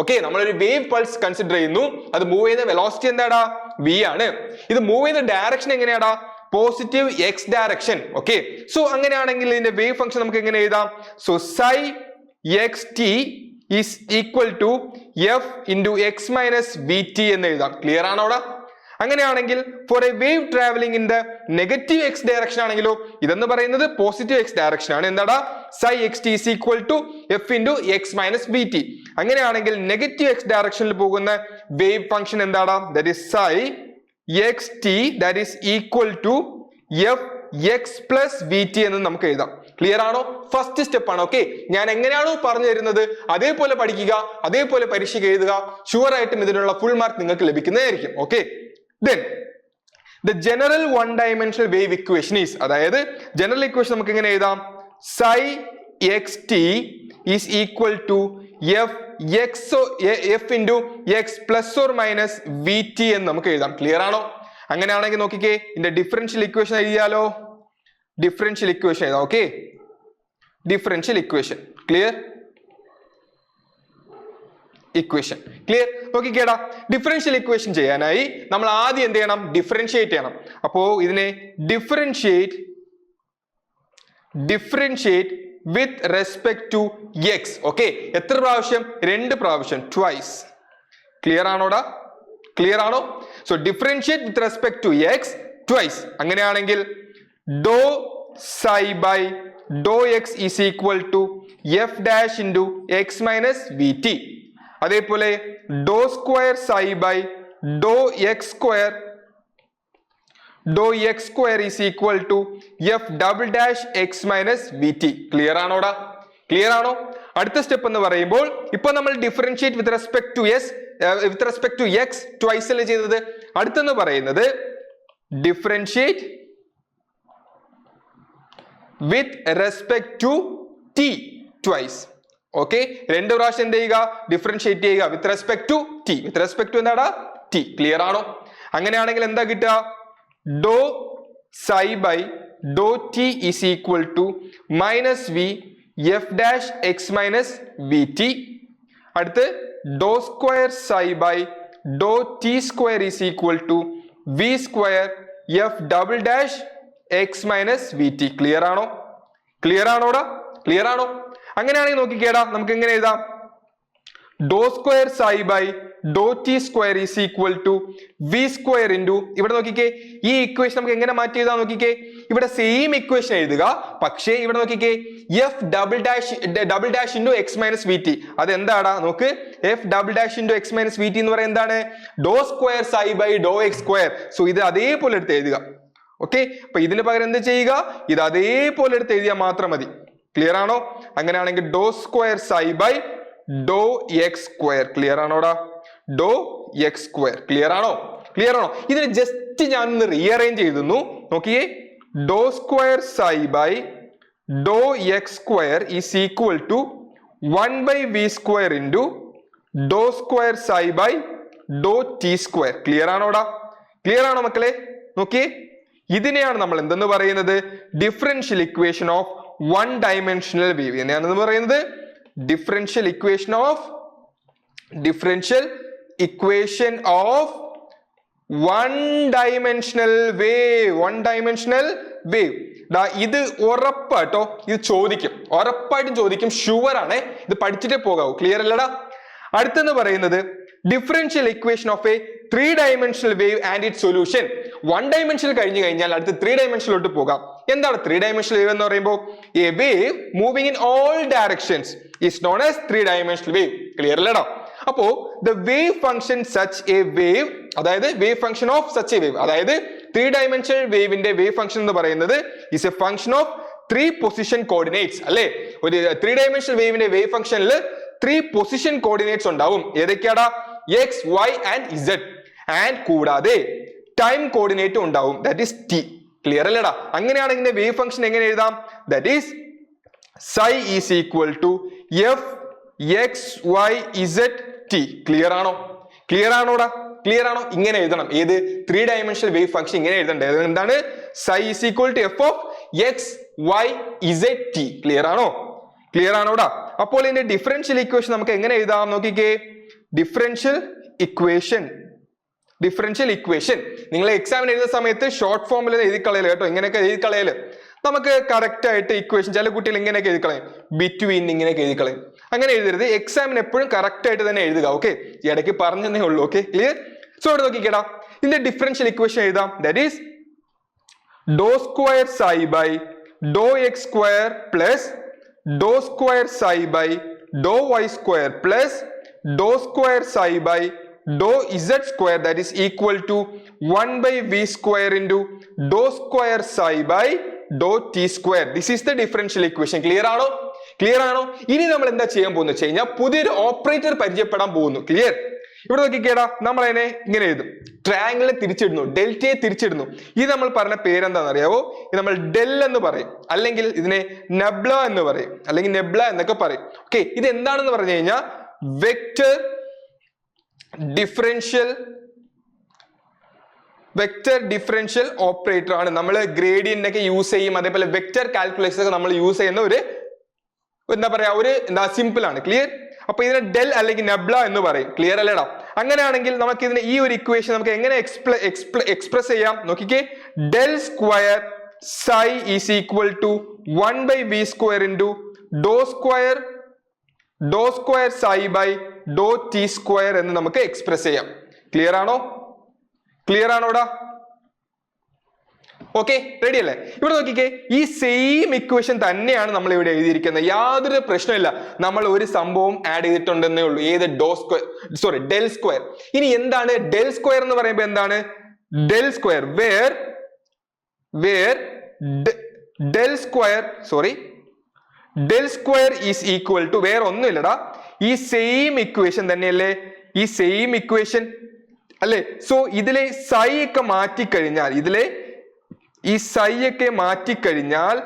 Okay, നമ്മളൊരു വേവ് പൾസ് കൺസിഡർ ചെയ്യുന്നു. അത് മൂവ് ചെയ്യുന്ന വെലോസിറ്റി എന്താടാ, v ആണ്. ഇത് മൂവ് ചെയ്യുന്ന ഡയറക്ഷൻ എങ്ങനെയാടാ, positive x direction. Okay, so അങ്ങനെയാണെങ്കിൽ ഇതിന്റെ വേവ് ഫംഗ്ഷൻ നമുക്ക് എങ്ങനെ എഴുതാം. So psi xt is equal to f into X minus V t എന്ന് എഴുതാം. ക്ലിയർ ആണോ അവിടെ? അങ്ങനെയാണെങ്കിൽ for a wave travelling in the negative x direction ആണെങ്കിലോ, ഇതെന്ന് പറയുന്നത് പോസിറ്റീവ് എക്സ് ഡയറക്ഷൻ ആണ്. എന്താടാ, psi xt is equal to f into X minus V T. അങ്ങനെയാണെങ്കിൽ നെഗറ്റീവ് എക്സ് ഡയറക്ഷനിൽ പോകുന്ന വേവ് ഫംഗ്ഷൻ എന്താടാ, that is psi xt that is equal to f x plus vt എന്ന് നമുക്ക് എഴുതാം. ക്ലിയർ ആണോ? ഫസ്റ്റ് സ്റ്റെപ്പ് ആണ്. ഓക്കെ, ഞാൻ എങ്ങനെയാണോ പറഞ്ഞു തരുന്നത് അതേപോലെ പഠിക്കുക, അതേപോലെ പരീക്ഷയ്ക്ക് എഴുതുക. ഷുവർ ആയിട്ടും ഇതിനുള്ള ഫുൾ മാർക്ക് നിങ്ങൾക്ക് ലഭിക്കുന്നതായിരിക്കും. Okay, then the general one dimensional wave equation is, അതായത് ജനറൽ ഇക്വേഷൻ നമുക്ക് എങ്ങനെ എഴുതാം. psi xt is equal to f into x plus or minus vt എന്ന് നമുക്ക് എഴുതാം. ക്ലിയർ ആണോ? അങ്ങനെയാണെങ്കിൽ നോക്കിക്കേ, ഇതിന്റെ ഡിഫറൻഷ്യൽ ഇക്വേഷൻ എഴുതിയാലോ. ഡിഫറൻഷ്യൽ ഇക്വേഷൻ എഴുതാം. Okay, differential equation. Clear? Equation clear? നോക്കിക്കേടാ, ഡിഫറൻഷ്യൽ ഇക്വേഷൻ ചെയ്യാനായി നമ്മൾ ആദ്യം എന്ത് ചെയ്യണം, ഡിഫറൻഷിയേറ്റ് ചെയ്യണം. അപ്പോ ഇതിനെ differentiate with respect to x. Okay, എത്ര പ്രാവശ്യം? 2 പ്രാവശ്യം, twice. ക്ലിയർ ആണോടാ? ക്ലിയർ ആണോ? So differentiate with respect to x twice. അങ്ങനെയാണെങ്കിൽ do psi by Dr x is equal to f dash into X minus V t. അതേപോലെ do square psi by Dr x square is equal to f double dash x minus vt. Clear ആണോടാ? ക്ലിയർ ആണോ? അടുത്ത സ്റ്റെപ്പ് എന്ന് പറയുമ്പോൾ ഇപ്പൊ നമ്മൾ differentiate with respect to x twice അല്ലേ ചെയ്തത്. അടുത്തെന്ന് പറയുന്നത് differentiate with respect to t twice. Okay, 2 പ്രാവശ്യം എന്ത് ചെയ്യുക, ഡിഫറൻഷിയേറ്റ് ചെയ്യുക with respect to t. With respect to എന്താടാ, t. ക്ലിയർ ആണോ? അങ്ങനെയാണെങ്കിൽ എന്താ കിട്ടുക, do psi by Dr t is equal to minus V F dash x minus V t. അടുത്ത് do square psi by Dr t square is equal to v square f double dash x minus V t. Clear ആണോ? ക്ലിയർ ആണോടാ? ക്ലിയർ ആണോ? അങ്ങനെയാണെങ്കിൽ നോക്കിക്കേടാ, നമുക്ക് എങ്ങനെ എഴുതാം. Do square psi by Dr t square is equal to v square into, ഇവിടെ നോക്കിക്കേ, ഈ ഇക്വേഷൻ നമുക്ക് എങ്ങനെ മാറ്റി എഴുതാം നോക്കിക്കേ. ഇവിടെ സെയിം ഇക്വേഷൻ എഴുതുക, പക്ഷേ ഇവിടെ നോക്കിക്കേ, f double dash into X minus V t. അതെന്താടാ നോക്ക്, f double dash into X minus V t എന്ന് പറയുന്നത് എന്താണ്, do square psi by Dr x square. So ഇത് അതേപോലെ എടുത്ത് എഴുതുക. ഓക്കെ, അപ്പൊ ഇതിന് പകരം എന്ത് ചെയ്യുക, ഇത് അതേപോലെ എടുത്ത് എഴുതിയാൽ മാത്രം മതി. ക്ലിയർ ആണോ? അങ്ങനെയാണെങ്കിൽ do square psi by Dr x square. Clear ആണോടാ? Do x square. ക്ലിയർ ആണോ? ക്ലിയർ ആണോ? ഇതിന് ജസ്റ്റ് ഞാനൊന്ന് റീഅറേഞ്ച് ചെയ്തു നോക്കിയേ. Do square psi by Dr x square is equal to 1 by v square into do square psi by Dr t square. Clear ആണോടാ? ക്ലിയർ ആണോ മക്കളെ? നോക്കിയേ, ഇതിനെയാണ് നമ്മൾ എന്തെന്ന് പറയുന്നത്, differential equation of 1 dimensional wave. ഇതിനെയാണെന്ന് പറയുന്നത് differential equation of one dimensional wave. ഇത് ഉറപ്പാട്ടോ, ഇത് ചോദിക്കും, ഉറപ്പായിട്ടും ചോദിക്കും, ഷുവർ ആണ്. ഇത് പഠിച്ചിട്ടേ പോകാവൂ. ക്ലിയർ അല്ലടാ? അടുത്തെന്ന് പറയുന്നത് differential equation of A 3 dimensional wave and it solution. 1 dimensional കഴിഞ്ഞു കഴിഞ്ഞാൽ അടുത്ത് 3 dimensionലോട്ട് പോകാം. എന്താണ് 3 dimensional വേവ് എന്ന് പറയുമ്പോൾ? A wave moving in all directions is known as 3 dimensional wave. Clear അല്ലടാ? അപ്പോ the wave function such a wave, അതായത് wave function of such a wave, അതായത് 3 dimensional വേവിന്റെ വേവ് ഫംഗ്ഷൻ എന്ന് പറയുന്നത് is a function of 3 position coordinates. അല്ലെ, ഒരു 3 dimensional വേവിന്റെ വേവ് ഫംഗ്ഷനിൽ 3 പൊസിഷൻ കോർഡിനേറ്റ്സ് ഉണ്ടാവും. ഏതൊക്കെയാടാ? X, y and z. And കൂടാതെ ടൈം കോർഡിനേറ്റ് ഉണ്ടാവും, ദാറ്റ് ഈസ് ടി. ക്ലിയർ അല്ലടാ? അങ്ങനെയാണെങ്കിൽ വേവ് ഫംഗ്ഷൻ എങ്ങനെ എഴുതാം? That is psi is equal to f x Y Z T. Clear ആണോ? ക്ലിയർ ആണോടാ? ക്ലിയർ ആണോ? ഇങ്ങനെ എഴുതണം. ഏത് 3 dimensional വേവ് ഫംഗ്ഷൻ ഇങ്ങനെ എഴുതണ്ടേ? എന്താണ്? psi is equal to F of X Y Z T. Clear ആണോ? ക്ലിയർ ആണോടാ? അപ്പോൾ ഇതിന്റെ ഡിഫറൻഷ്യൽ ഇക്വേഷൻ നമുക്ക് എങ്ങനെ എഴുതാം നോക്കിക്കേ. ഡിഫറൻഷ്യൽ ഇക്വേഷൻ നിങ്ങൾ എക്സാമിന് എഴുതുന്ന സമയത്ത് ഷോർട്ട് ഫോമിൽ എഴുതി കളയല് കേട്ടോ. ഇങ്ങനെയൊക്കെ എഴുതി കളയല്. നമുക്ക് കറക്റ്റ് ആയിട്ട് ഇക്വേഷൻ, ചില കുട്ടികൾ ഇങ്ങനെയൊക്കെ എഴുതി കളയും, ബിറ്റ്വീൻ ഇങ്ങനെയൊക്കെ എഴുതി കളയും. അങ്ങനെ എഴുതരുത്. എക്സാമിന് എപ്പോഴും കറക്റ്റ് ആയിട്ട് തന്നെ എഴുതുക. ഓക്കെ, ഈ ഇടയ്ക്ക് പറഞ്ഞതേ ഉള്ളൂ. Okay, clear? സോ ഇവിടെ നോക്കിക്കേടാ, ഇതിന്റെ ഡിഫറൻഷ്യൽ ഇക്വേഷൻ എഴുതാം. That is doe square psi by Dr x square plus Dr square psi by Dr y square plus Dr square psi by Dr z square, that is equal to 1 by v square into doe square psi by Dr t square. This is the differential equation. Clear ആണോ? ക്ലിയർ ആണോ? ഇനി നമ്മൾ എന്താ ചെയ്യാൻ പോകുന്നത് വെച്ച് കഴിഞ്ഞാൽ പുതിയൊരു ഓപ്പറേറ്റർ പരിചയപ്പെടാൻ പോകുന്നു. ക്ലിയർ? ഇവിടെ നോക്കിക്കേടാ, നമ്മൾ അതിനെ ഇങ്ങനെ എഴുതും. ട്രയാങ്കിളിനെ തിരിച്ചിടുന്നു, ഡെൽറ്റയെ തിരിച്ചിടുന്നു. ഇത് നമ്മൾ പറഞ്ഞ പേരെന്താണെന്ന് അറിയാവോ? ഇത് നമ്മൾ ഡെൽ എന്ന് പറയും, അല്ലെങ്കിൽ ഇതിനെ നെബ്ല എന്ന് പറയും, അല്ലെങ്കിൽ നെബ്ല എന്നൊക്കെ പറയും. ഓക്കെ, ഇത് എന്താണെന്ന് പറഞ്ഞു കഴിഞ്ഞാൽ വെക്റ്റർ ഡിഫറൻഷ്യൽ ഓപ്പറേറ്റർ ആണ്. നമ്മൾ ഗ്രേഡിയന്റ് ഒക്കെ യൂസ് ചെയ്യും, അതേപോലെ വെക്റ്റർ കാൽക്കുലേഷൻ ഒക്കെ നമ്മൾ യൂസ് ചെയ്യുന്ന ഒരു എന്താ പറയാ, ഒരു സിമ്പിൾ ആണ്. ക്ലിയർ? അപ്പൊ ഇതിനെ ഡെൽ അല്ലെങ്കിൽ നെബ്ല എന്ന് പറയും. ക്ലിയർ അല്ലേടാ? അങ്ങനെയാണെങ്കിൽ നമുക്ക് ഇതിനെ ഈ ഒരു ഇക്വേഷൻ നമുക്ക് എങ്ങനെ എക്സ്പ്രസ് ചെയ്യാം നോക്കിക്കേ. Del square psi is equal to 1 by v square into doe square psi by Dr t square എന്ന് നമുക്ക് എക്സ്പ്രസ് ചെയ്യാം. ക്ലിയർ ആണോ? ക്ലിയർ ആണോടാ? ഓക്കെ, റെഡി അല്ലേ? ഇവിടെ നോക്കിക്കേ, ഈ സെയിം ഇക്വേഷൻ തന്നെയാണ് നമ്മൾ ഇവിടെ എഴുതിയിരിക്കുന്നത്. യാതൊരു പ്രശ്നമില്ല. നമ്മൾ ഒരു സംഭവം ആഡ് ചെയ്തിട്ടുണ്ടെന്നേ ഉള്ളൂ. ഏത്? Del square. ഇനി എന്താണ് ഡെൽ സ്ക്വയർ എന്ന് പറയുമ്പോൾ? എന്താണ് del square? Where del square is equal to, വേറെ ഒന്നുമില്ലടാ, ഈ സെയിം ഇക്വേഷൻ തന്നെയല്ലേ? ഈ സെയിം ഇക്വേഷൻ അല്ലേ? സോ ഇതിലെ സൈ ഒക്കെ മാറ്റിക്കഴിഞ്ഞാൽ, ഈ സൈ ഒക്കെ മാറ്റിക്കഴിഞ്ഞാൽ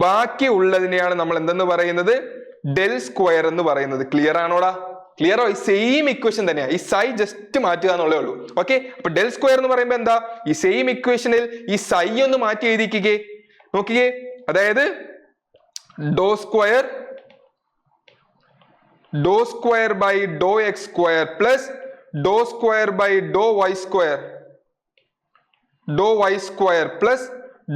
ബാക്കി ഉള്ളതിനെയാണ് നമ്മൾ എന്തെന്ന് പറയുന്നത്? ഡെൽ സ്ക്വയർ എന്ന് പറയുന്നത്. ക്ലിയർ ആണോടാ? ക്ലിയറോ? ഈ സെയിം ഇക്വേഷൻ തന്നെയാണ്. ഈ സൈ ജസ്റ്റ് മാറ്റുക എന്നുള്ളേ ഉള്ളൂ. ഓക്കെ, അപ്പൊ ഡെൽ സ്ക്വയർ എന്ന് പറയുമ്പോൾ എന്താ? ഈ സെയിം ഇക്വേഷനിൽ ഈ സൈ ഒന്ന് മാറ്റി എഴുതിക്കേ. നോക്കിക്കേ, അതായത് do square by Dr x square plus Dr square by Dr y square plus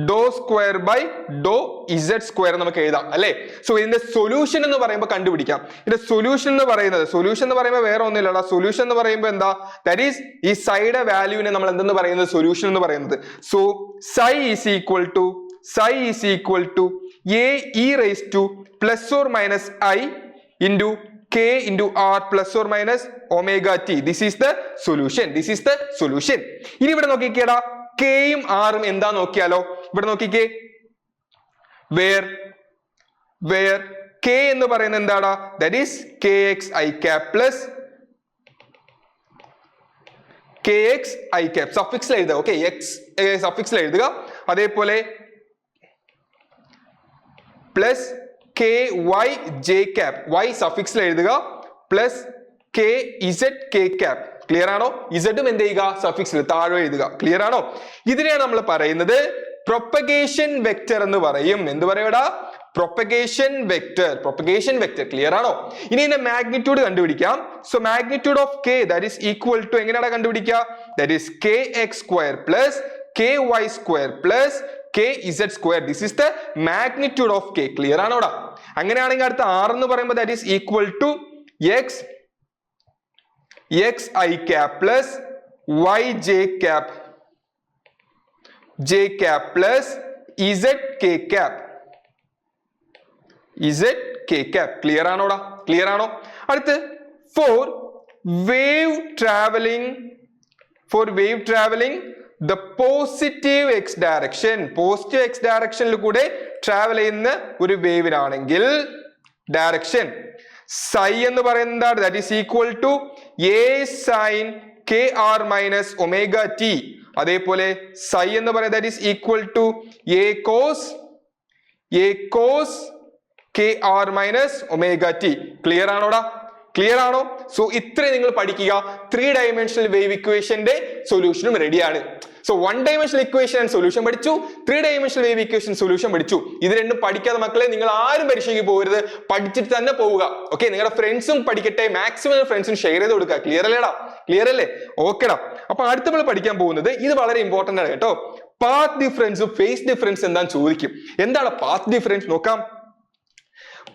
Dr square by Dr z square നമുക്ക് എഴുതാം അല്ലെ? സോ ഇതിന്റെ സൊല്യൂഷൻ എന്ന് പറയുമ്പോൾ കണ്ടുപിടിക്കാം. ഇതിന്റെ സൊല്യൂഷൻ എന്ന് പറയുമ്പോൾ വേറെ ഒന്നുമില്ല. സൊല്യൂഷൻ എന്ന് പറയുമ്പോൾ എന്താ? ദാറ്റ് ഈസ് ഈ സൈഡ് വാല്യൂവിനെ നമ്മൾ എന്തെന്ന് പറയുന്നത്? സൊല്യൂഷൻ എന്ന് പറയുന്നത്. So psi is equal to a e raised to plus or minus I into k into r plus or minus omega t. This is the solution. ഇനി ഇവിടെ നോക്കിക്കേടാ, k യും r ഉം എന്താ നോക്കിയാലോ? ഇവിടെ നോക്കിക്കേ, where k എന്ന് പറയുന്നത് എന്താടാ? that is kx I cap plus kx I cap. സഫിക്സിൽ എഴുതുക. ഓക്കെ, x സഫിക്സിൽ എഴുതുക. അതേപോലെ plus k y j cap, y സഫിക്സിൽ എഴുതുക, plus k z k cap. Clear ആണോ? ഇസഡും എന്ത് ചെയ്യുക? സഫിക്സിൽ താഴെ എഴുതുക. ക്ലിയർ ആണോ? ഇതിനെയാണ് നമ്മൾ പറയുന്നത് പ്രൊപ്പഗേഷൻ വെക്റ്റർ എന്ന് പറയും. എന്ത് പറയടാ? പ്രൊപ്പഗേഷൻ വെക്ടർ ക്ലിയർ ആണോ? ഇനി ഇതിന്റെ മാഗ്നിറ്റ്യൂഡ് കണ്ടുപിടിക്കാം. So magnitude of k that is equal to എങ്ങനെയാണ് കണ്ടുപിടിക്കുക? That is kx² plus ky² plus kz². This is the magnitude of k. Clear ആണോ? അങ്ങനെയാണെങ്കിൽ അടുത്ത r എന്ന് പറയുമ്പോൾ that is equal to xi plus yj plus zk. Clear ആണോടാ? ക്ലിയർ ആണോ? അടുത്ത് for wave travelling the positive x ഡയറക്ഷനിൽ കൂടെ ട്രാവൽ ചെയ്യുന്ന ഒരു വേവിനാണെങ്കിൽ ഡയറക്ഷൻ psi എന്ന് പറയുന്നത് that is equal to a sin kr minus omega t. അതേപോലെ psi എന്ന് പറയുന്നത് that is equal to a cos kr minus omega T. Clear ആണോടാ? ക്ലിയർ ആണോ? സോ ഇത്രയും നിങ്ങൾ പഠിക്കുക. 3 ഡയമെൻഷണൽ വേവ് ഇക്വേഷന്റെ സൊല്യൂഷനും റെഡിയാണ്. So 1 dimensional equation and solution പഠിച്ചു, 3 ഡയമെൻഷണൽ വേവ് ഇക്വേഷൻ സൊല്യൂഷൻ പഠിച്ചു. ഇത് രണ്ടും പഠിക്കാതെ മക്കളെ നിങ്ങൾ ആരും പരീക്ഷയ്ക്ക് പോകരുത്, പഠിച്ചിട്ട് തന്നെ പോവുക. ഓക്കെ, നിങ്ങളുടെ ഫ്രണ്ട്സും പഠിക്കട്ടെ, മാക്സിമം ഫ്രണ്ട്സും ഷെയർ ചെയ്ത് കൊടുക്കുക. ക്ലിയർ അല്ലേടാ? ക്ലിയർ അല്ലേ? ഓക്കെടാ. അപ്പൊ അടുത്ത നമ്മൾ പഠിക്കാൻ പോകുന്നത് ഇത് വളരെ ഇമ്പോർട്ടന്റ് ആണ് കേട്ടോ. പാത്ത് ഡിഫറൻസും ഫേസ് ഡിഫറൻസ് എന്താന്ന് ചോദിക്കും. എന്താണ് പാത്ത് ഡിഫറൻസ് നോക്കാം.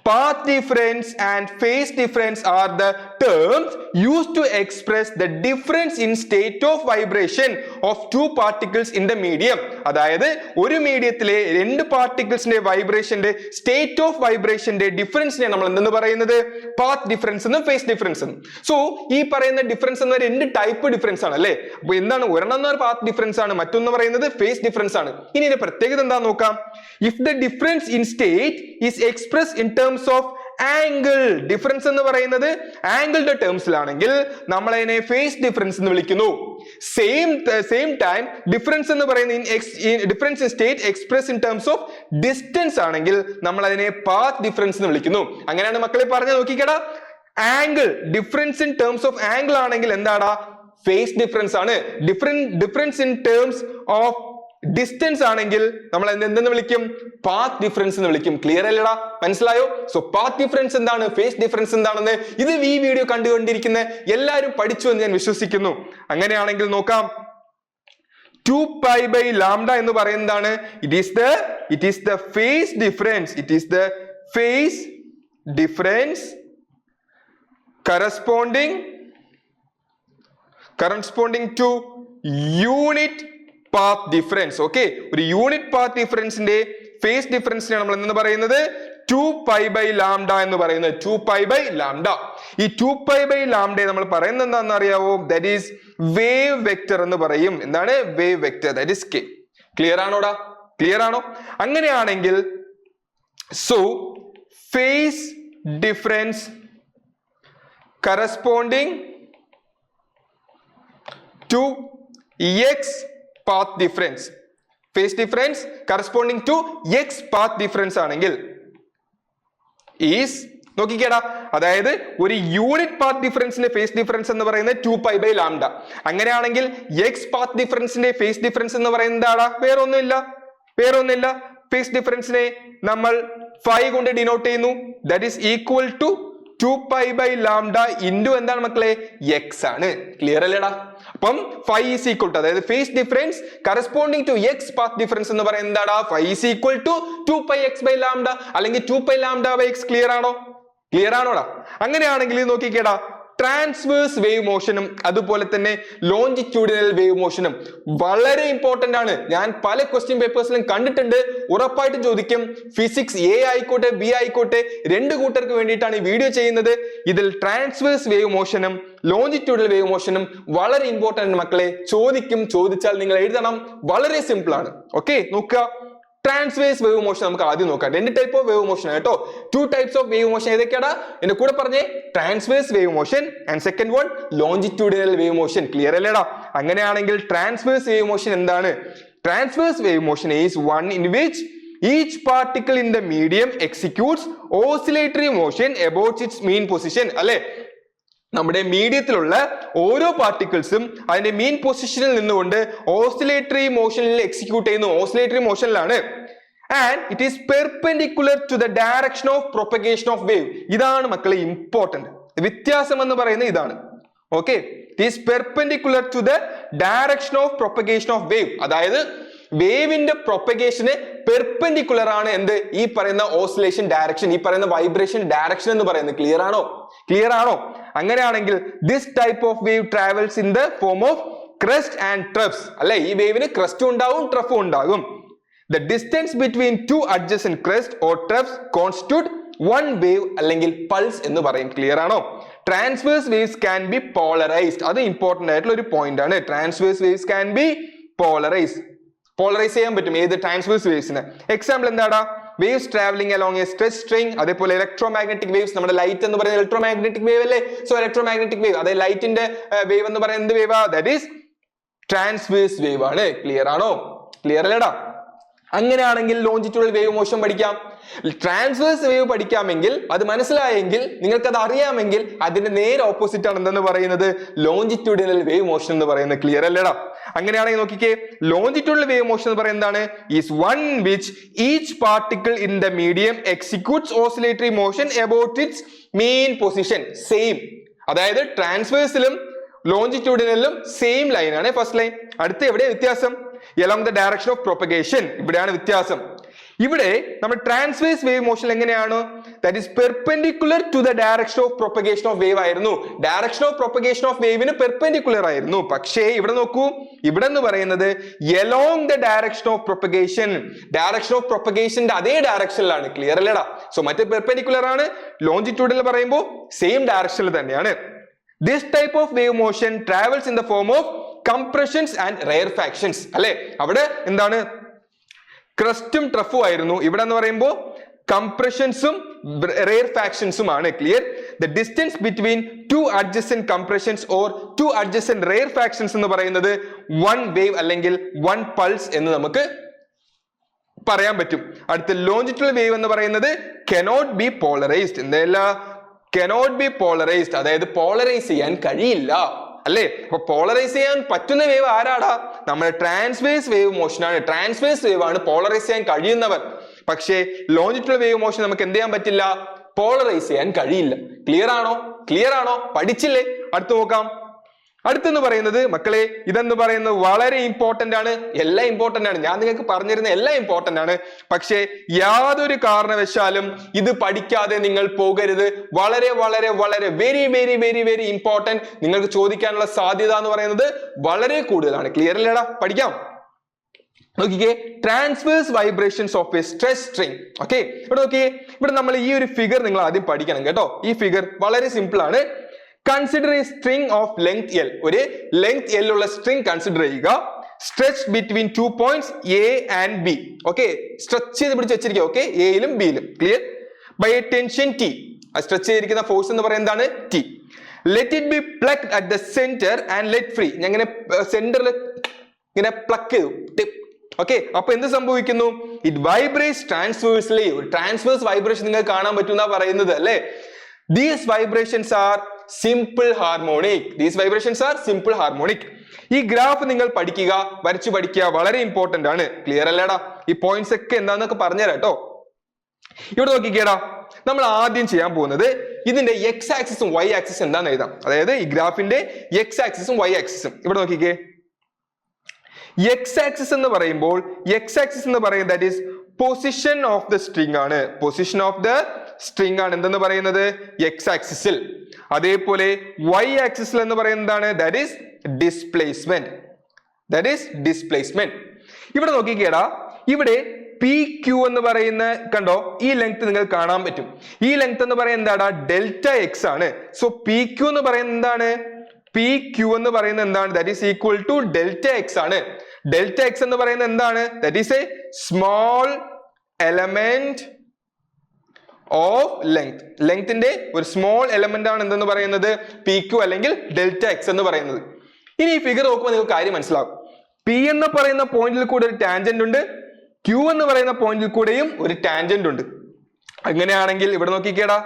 Path difference and phase difference are the terms used to express the difference in state of vibration of two particles in the medium. അതായത് ഒരു മീഡിയത്തിലെ രണ്ട് പാർട്ടിക്കിൾസിന്റെ വൈബ്രേഷന്റെ സ്റ്റേറ്റ് ഓഫ് വൈബ്രേഷന്റെ ഡിഫറൻസിനെ നമ്മൾ എന്തെന്ന് പറയുന്നത്? പാത്ത് ഡിഫറൻസ് എന്നും ഫേസ് ഡിഫറൻസ് എന്നും. സോ ഈ പറയുന്ന ഡിഫറൻസ് എന്ന രണ്ട് ടൈപ്പ് ഡിഫറൻസ് ആണ് അല്ലേ? അപ്പൊ എന്താണ്? ഒരെണ്ണം പാത്ത് ഡിഫറൻസ് ആണ്, മറ്റൊന്ന് പറയുന്നത് ഫേസ് ഡിഫറൻസ് ആണ്. ഇനി ഇതിന്റെ പ്രത്യേകത എന്താ നോക്കാം. If the difference in state is express in terms of angle, difference എന്ന് പറയുന്നത് ആംഗിളിന്റെ ടേംസിലാണെങ്കിൽ നമ്മൾ അതിനെ ഫേസ് ഡിഫറൻസ് എന്ന് വിളിക്കുന്നു. സെയിം ടൈം ഡിഫറൻസ് എന്ന് പറയുന്നത് difference in state express in terms of distance ആണെങ്കിൽ നമ്മൾ അതിനെ പാത്ത് ഡിഫറൻസ് എന്ന് വിളിക്കുന്നു. അങ്ങനെയാണ് മക്കളെ പറഞ്ഞു നോക്കിക്കടാ. Angle difference in terms of angle ആണെങ്കിൽ എന്താടാ? ഫേസ് ഡിഫറൻസ് ആണ്. Difference in terms of distance ആണെങ്കിൽ നമ്മൾ എന്തെന്ന് വിളിക്കും? പാത്ത് ഡിഫറൻസ് എന്ന് വിളിക്കും. ക്ലിയർ അല്ലടാ? മനസ്സിലായോ? സോ പാത്ത് ഡിഫറൻസ് എന്താണ്, ഫേസ് ഡിഫറൻസ് എന്താണെന്ന് ഇത് ഈ വീഡിയോ കണ്ടുകൊണ്ടിരിക്കുന്ന എല്ലാവരും പഠിച്ചു എന്ന് ഞാൻ വിശ്വസിക്കുന്നു. അങ്ങനെയാണെങ്കിൽ നോക്കാം. 2π/λ എന്ന് പറയുന്നതാണ് it is the phase difference corresponding to unit path difference. Okay, ഒരു യൂണിറ്റ് പാത്ത് ഡിഫറൻസിന്റെ ഫേസ് ഡിഫറൻസിനെ നമ്മൾ എന്ന് പറയുന്നത് 2π/λ എന്ന് പറയുന്നത്. 2π/λ. ഈ 2π/λ നമ്മൾ പറയുന്നത് എന്താണെന്ന് അറിയാവോ? ദാറ്റ് ഈസ് വേവ് വെക്ടർ എന്ന് പറയും. എന്താണ്? Wave vector, that is k. Clear ആണോടാ? ക്ലിയർ ആണോ? അങ്ങനെയാണെങ്കിൽ so phase difference corresponding to x path difference, phase difference corresponding to x path difference ആണെങ്കിൽ is നോക്കിക്കേടാ, അതായത് ഒരു യൂണിറ്റ് പാത്ത് ഡിഫറൻസിന്റെ ഫേസ് ഡിഫറൻസ് എന്ന് പറയുന്നത് 2π/λ. അങ്ങനെയാണെങ്കിൽ x പാത്ത് ഡിഫറൻസിന്റെ ഫേസ് ഡിഫറൻസ് എന്ന് പറയുന്നത് എന്താടാ? വേറൊന്നുമില്ല. ഫേസ് ഡിഫറൻസിനെ നമ്മൾ 5 കൊണ്ട് ഡിനോട്ട് ചെയ്യുന്നു. That is equal to 2π/λ into എന്താണ് മക്കളെ? x ആണ്. ക്ലിയർ അല്ലേടാ? അപ്പം 5 ഈസ് ഈക്വൽ ടു, അതായത് phase difference corresponding to x path difference എന്ന് പറയുന്നത് എന്താടാ? 5 ഈസ് ഈക്വൽ ടു 2πx/λ അല്ലെങ്കിൽ 2πλ/x. ക്ലിയർ ആണോ? ക്ലിയർ ആണോടാ? അങ്ങനെയാണെങ്കിൽ ഇത് നോക്കിക്കേടാ, ട്രാൻസ്വേഴ്സ് വേവ് മോഷനും അതുപോലെ തന്നെ ലോഞ്ചിറ്റ്യൂഡിനൽ വേവ് മോഷനും വളരെ ഇമ്പോർട്ടന്റ് ആണ്. ഞാൻ പല ക്വസ്റ്റ്യൻ പേപ്പേഴ്സിലും കണ്ടിട്ടുണ്ട്, ഉറപ്പായിട്ടും ചോദിക്കും. ഫിസിക്സ് A ആയിക്കോട്ടെ B ആയിക്കോട്ടെ, രണ്ട് കൂട്ടർക്ക് വേണ്ടിയിട്ടാണ് ഈ വീഡിയോ ചെയ്യുന്നത്. ഇതിൽ ട്രാൻസ്വേഴ്സ് വേവ് മോഷനും ലോഞ്ചിറ്റ്യൂഡിനൽ വേവ് മോഷനും വളരെ ഇമ്പോർട്ടന്റ് മക്കളെ. ചോദിച്ചാൽ നിങ്ങൾ എഴുതണം. വളരെ സിമ്പിൾ ആണ്. ഓക്കെ, നോക്കുക. ട്രാൻസ്വേഴ്സ് വേവ് മോഷൻ നമുക്ക് ആദ്യം നോക്കാം. രണ്ട് ടൈപ്പ് ഓഫ് വേവ് മോഷൻ കേട്ടോ. 2 ടൈപ്സ് ഓഫ് വേവ് മോഷൻ ഏതൊക്കെയാടാ? എന്റെ കൂടെ പറഞ്ഞേ. Transverse wave motion and second one longitudinal wave motion. Clear അല്ലേടാ? അങ്ങനെയാണെങ്കിൽ ട്രാൻസ്വേഴ്സ് വേവ് മോഷൻ എന്താണ്? Transverse wave motion is one in which each particle in the medium executes oscillatory motion about its mean position. അല്ലെ, നമ്മുടെ മീഡിയത്തിലുള്ള ഓരോ പാർട്ടിക്കിൾസും അതിന്റെ മീൻ പൊസിഷനിൽ നിന്നുകൊണ്ട് ഓസിലേറ്ററി മോഷനിൽ എക്സിക്യൂട്ട് ചെയ്യുന്നു. ഓസിലേറ്ററി മോഷനിലാണ്. And it is perpendicular to the direction of propagation of wave. ഇതാണ് മക്കളെ ഇമ്പോർട്ടന്റ്. വ്യത്യാസം എന്ന് പറയുന്നത് ഇതാണ്. Okay, it is perpendicular to the direction of propagation of wave. അതായത് വേവിന്റെ പ്രൊപ്പഗേഷന് പെർപെൻഡിക്കുലർ ആണ് എന്ത്, ഈ പറയുന്ന ഓസിലേഷൻ ഡയറക്ഷൻ, ഈ പറയുന്ന വൈബ്രേഷൻ ഡയറക്ഷൻ എന്ന് പറയുന്നത്. ക്ലിയർ ആണോ? ക്ലിയർ ആണോ? അങ്ങനെയാണെങ്കിൽ this type of wave travels in the form of crest and ട്രഫ്സ്. അല്ലെ, ഈ വേവിന് ക്രസ്റ്റും ഉണ്ടാവും ട്രഫും ഉണ്ടാകും. The distance between two adjacent crests or troughs constitute one wave അല്ലെങ്കിൽ പൾസ് എന്ന് പറയും. ക്ലിയർ ആണോ? Transverse waves can be polarised. അത് ഇമ്പോർട്ടന്റ് ആയിട്ടുള്ള ഒരു പോയിന്റ് ആണ്. Transverse waves can be polarised. Polarise ചെയ്യാൻ പറ്റും ഏത് ട്രാൻസ്വേഴ്സ് വേവ്സിന്. എക്സാമ്പിൾ എന്താടാ? Waves travelling along A stretch string. അതേപോലെ ഇലക്ട്രോമാഗ്നറ്റിക് വേവ്സ്. നമ്മുടെ ലൈറ്റ് എന്ന് പറയുന്നത് ഇലക്ട്രോമാഗ്നറ്റിക് വേവ് അല്ലേ? സോ ഇലക്ട്രോമാഗ്നറ്റിക് വേവ്, അതായത് ലൈറ്റിന്റെ വേവ് എന്ന് പറയുന്നത് എന്ത് വേവാ? ദാറ്റ് ഈസ് ട്രാൻസ്വേഴ്സ് വേവ് ആണ്. ക്ലിയർ ആണോ? ക്ലിയർ അല്ലേടാ? അങ്ങനെയാണെങ്കിൽ ലോഞ്ചിറ്റ്യൂഡൽ വേവ് മോഷൻ പഠിക്കാം. ട്രാൻസ്വേഴ്സ് വേവ് പഠിക്കാമെങ്കിൽ, അത് മനസ്സിലായെങ്കിൽ, നിങ്ങൾക്ക് അത് അറിയാമെങ്കിൽ അതിന്റെ നേരെ ഓപ്പോസിറ്റ് ആണ് എന്തെന്ന് പറയുന്നത്? ലോഞ്ചിറ്റ്യൂഡിനൽ വേവ് മോഷൻ എന്ന് പറയുന്നത്. ക്ലിയർ അല്ലേടാ? അങ്ങനെയാണെങ്കിൽ നോക്കിക്കേ, ലോഞ്ചിറ്റ്യൂഡൽ വേവ് മോഷൻ എന്ന് പറയുന്നത് എന്താണ്? Is one which each particle in the medium executes oscillatory motion about it's main position. Same, അതായത് ട്രാൻസ്വേഴ്സിലും ലോഞ്ചിറ്റ്യൂഡിനലും സെയിം ലൈൻ ആണ് ഫസ്റ്റ് ലൈൻ. അടുത്ത് എവിടെ വ്യത്യാസം? along the direction of propagation. ഇവിടെയാണ് വ്യത്യാസം. ഇവിടെ നമ്മൾ ട്രാൻസ്വേഴ്സ് വേവ് മോഷൻ എങ്ങനെയാണ്? That is perpendicular to the direction of propagation of wave ആയിരുന്നു. ഡയറക്ഷൻ ഓഫ് പ്രൊപ്പഗേഷൻ ഓഫ് വേവിന് പെർപെൻഡിക്കുലർ ആയിരുന്നു. പക്ഷേ ഇവിടെ നോക്കൂ, ഇവിടെ എന്ന് പറയുന്നത് along the direction of propagation. Direction of പ്രൊപ്പഗേഷന്റെ അതേ ഡയറക്ഷനിലാണ്. ക്ലിയർ അല്ലേടാ? സോ മറ്റേ പെർപെൻഡിക്കുലർ ആണ്, ലോഞ്ചിറ്റ്യൂഡിൽ പറയുമ്പോൾ സെയിം ഡയറക്ഷനിൽ തന്നെയാണ്. This type of wave motion travels in the form of compressions and rarefactions. അല്ലെ, അവിടെ എന്താണ്? ക്രസ്റ്റും ട്രഫും ആയിരുന്നു. ഇവിടെ എന്ന് പറയുമ്പോൾ കംപ്രഷൻസും റെയർഫാക്ഷൻസും ആണ്. Clear? The distance between two adjacent compressions or two adjacent rarefactions എന്ന് പറയുന്നത് വൺ വേവ് അല്ലെങ്കിൽ വൺ പൾസ് എന്ന് നമുക്ക് പറയാൻ പറ്റും. അടുത്ത ലോഞ്ചിറ്റ്യൂഡൽ വേവ് എന്ന് പറയുന്നത് കനോട്ട് ബി പോളറൈസ്ഡ്. എന്തല്ല? കനോട്ട് ബി പോളറൈസ്ഡ്, അതായത് പോളറൈസ് ചെയ്യാൻ കഴിയില്ല. അല്ലേ? അപ്പൊ പോളറൈസ് ചെയ്യാൻ പറ്റുന്ന വേവ് ആരാടാ? നമ്മുടെ ട്രാൻസ്വേഴ്സ് വേവ് മോഷൻ ആണ്. ട്രാൻസ്വേഴ്സ് വേവ് ആണ് പോളറൈസ് ചെയ്യാൻ കഴിയുന്നവർ. പക്ഷേ ലോഞ്ചിറ്റ്യൂഡൽ വേവ് മോഷൻ നമുക്ക് എന്ത് ചെയ്യാൻ പറ്റില്ല? പോളറൈസ് ചെയ്യാൻ കഴിയില്ല. ക്ലിയർ ആണോ? ക്ലിയർ ആണോ? പഠിച്ചില്ലേ? അടുത്ത് നോക്കാം. അടുത്തെന്ന് പറയുന്നത് മക്കളെ, ഇതെന്ന് പറയുന്നത് വളരെ ഇമ്പോർട്ടന്റ് ആണ്. എല്ലാം ഇമ്പോർട്ടന്റ് ആണ്, ഞാൻ നിങ്ങൾക്ക് പറഞ്ഞിരുന്ന എല്ലാം ഇമ്പോർട്ടന്റ് ആണ്. പക്ഷേ യാതൊരു കാരണവശാലും ഇത് പഠിക്കാതെ നിങ്ങൾ പോകരുത്. വളരെ വളരെ വളരെ very very very very important. നിങ്ങൾക്ക് ചോദിക്കാനുള്ള സാധ്യത എന്ന് പറയുന്നത് വളരെ കൂടുതലാണ്. ക്ലിയർ അല്ലേടാ? പഠിക്കാം. നോക്കിക്കേ, transverse vibrations of A stretch string. Okay, ഇവിടെ നോക്കിയേ, ഇവിടെ നമ്മൾ ഈ ഒരു ഫിഗർ നിങ്ങൾ ആദ്യം പഠിക്കണം കേട്ടോ. ഈ ഫിഗർ വളരെ സിമ്പിൾ ആണ്. Consider a string of length l. ഒരു ലെങ്ത് എൽ ഉള്ള സ്ട്രിംഗ് കൺസിഡർ ചെയ്യുക. Stretch between 2 points a and b. Okay, stretch ചെയ്ത് പിടിച്ച് വെച്ചിരിക്കുക. ഓക്കെ, എയിലും ബിയിലും. Clear? By a tension t. Stretch ചെയ്തിരിക്കുന്ന ഫോഴ്സ് എന്ന് പറയുന്നത് എന്താണ്? T. Let it be plucked at the centre and let free. ഞാൻ ഇങ്ങനെ സെന്ററിൽ ഇങ്ങനെ പ്ലക്ക് ചെയ്തു. ഓക്കെ, അപ്പൊ എന്ത് സംഭവിക്കുന്നു? It vibrates transversely. ഒരു ട്രാൻസ്വേഴ്സ് വൈബ്രേഷൻ നിങ്ങൾക്ക് കാണാൻ പറ്റുന്ന പറയുന്നത് അല്ലേ? These vibrations are simple harmonic. These vibrations are simple harmonic. ഈ ഗ്രാഫ് നിങ്ങൾ പഠിക്കുക, വരച്ചു പഠിക്കുക, വളരെ ഇമ്പോർട്ടന്റ് ആണ്. ക്ലിയർ അല്ലേടാ? ഈ പോയിന്റ്സ് ഒക്കെ എന്താന്നൊക്കെ പറഞ്ഞുതരാം കേട്ടോ. ഇവിടെ നോക്കിക്കേടാ, നമ്മൾ ആദ്യം ചെയ്യാൻ പോകുന്നത് ഇതിന്റെ എക്സ് ആക്സിസും വൈ ആക്സിസും എന്താന്ന് എഴുതാം. അതായത് ഈ ഗ്രാഫിന്റെ എക്സ് ആക്സിസും വൈ ആക്സിസും. ഇവിടെ നോക്കിക്കേ, എക്സ് ആക്സിസ് എന്ന് പറയുമ്പോൾ that is position of the string ആണ്. പൊസിഷൻ ഓഫ് ദ സ്ട്രിംഗ് ആണ് എന്തെന്ന് പറയുന്നത്? എക്സ് ആക്സിസിൽ. അതേപോലെ വൈ ആക്സിസിൽ എന്ന് പറയുന്നതാണ് ദാറ്റ് ഈസ് ഡിസ്പ്ലേസ്മെന്റ്. ഇവിടെ നോക്കിക്കേടാ, ഇവിടെ പി ക്യൂ എന്ന് പറയുന്ന കണ്ടോ, ഈ ലെങ്ത് നിങ്ങൾ കാണാൻ പറ്റും. ഈ ലെങ്ത് എന്ന് പറയുന്നത് എന്താടാ? ഡെൽറ്റ എക്സ് ആണ്. സോ പി ക്യൂ എന്ന് പറയുന്നത് എന്താണ്? പി ക്യൂ എന്ന് പറയുന്നത് എന്താണ്? That is equal to delta x ആണ്. ഡെൽറ്റ എക്സ് എന്ന് പറയുന്നത് എന്താണ്? That is a small element of length. ലെങ്ത്തിന്റെ ഒരു സ്മോൾ എലമെന്റ് ആണ് എന്തെന്ന് പറയുന്നത്? പി ക്യൂ അല്ലെങ്കിൽ ഡെൽറ്റ എക്സ് എന്ന് പറയുന്നത്. ഇനി ഈ ഫിഗർ നോക്കുമ്പോൾ നിങ്ങൾക്ക് കാര്യം മനസ്സിലാവും. പി എന്ന് പറയുന്ന പോയിന്റിൽ കൂടെ ഒരു ടാൻജന്റ് ഉണ്ട്, ക്യൂ എന്ന് പറയുന്ന പോയിന്റിൽ കൂടെയും ഒരു ടാൻജന്റ് ഉണ്ട്. അങ്ങനെയാണെങ്കിൽ ഇവിടെ നോക്കിക്കേടാ,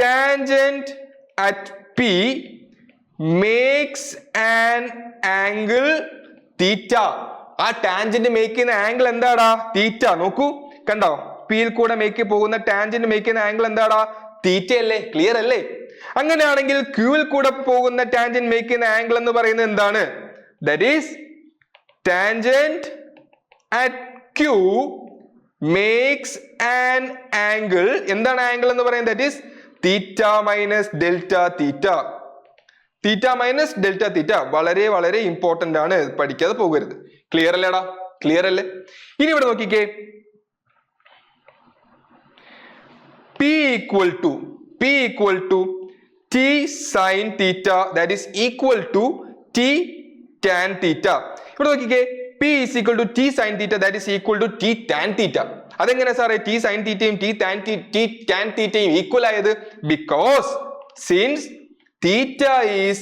tangent at p makes an angle theta. ആ ടാൻജന്റ് മേക്ക് ചെയ്യുന്ന ആംഗിൾ എന്താടാ? തീറ്റ. നോക്കൂ, കണ്ടോ പിയിൽ കൂടെ മേക്ക് പോകുന്ന ടാൻജന്റ് മേക്ക് ചെയ്യുന്ന ആംഗിൾ എന്താടാ തീറ്റ അല്ലേ ക്ലിയർ അല്ലേ അങ്ങനെയാണെങ്കിൽ ക്യൂവിൽ കൂടെ പോകുന്ന ടാൻജന്റ് മേക്ക് ചെയ്യുന്ന ആംഗിൾ എന്ന് പറയുന്നത് എന്താണ് that is tangent at q makes an angle എന്താണ് ആംഗിൾ എന്ന് പറയുന്നത് that is theta minus delta theta theta minus delta theta വളരെ വളരെ ഇമ്പോർട്ടന്റ് ആണ് പഠിക്കാതെ പോകരുത് ക്ലിയർ അല്ലേടാ ക്ലിയർ അല്ലേ ഇനി ഇവിടെ നോക്കിക്കേ P equal to T sin theta that is equal to T tan theta ഇവിടെ നോക്കിക്കേ P is equal to T sin theta that is equal to T tan theta അതെങ്ങനെ സാറേ T sin theta T tan theta equal ആയത് because since theta is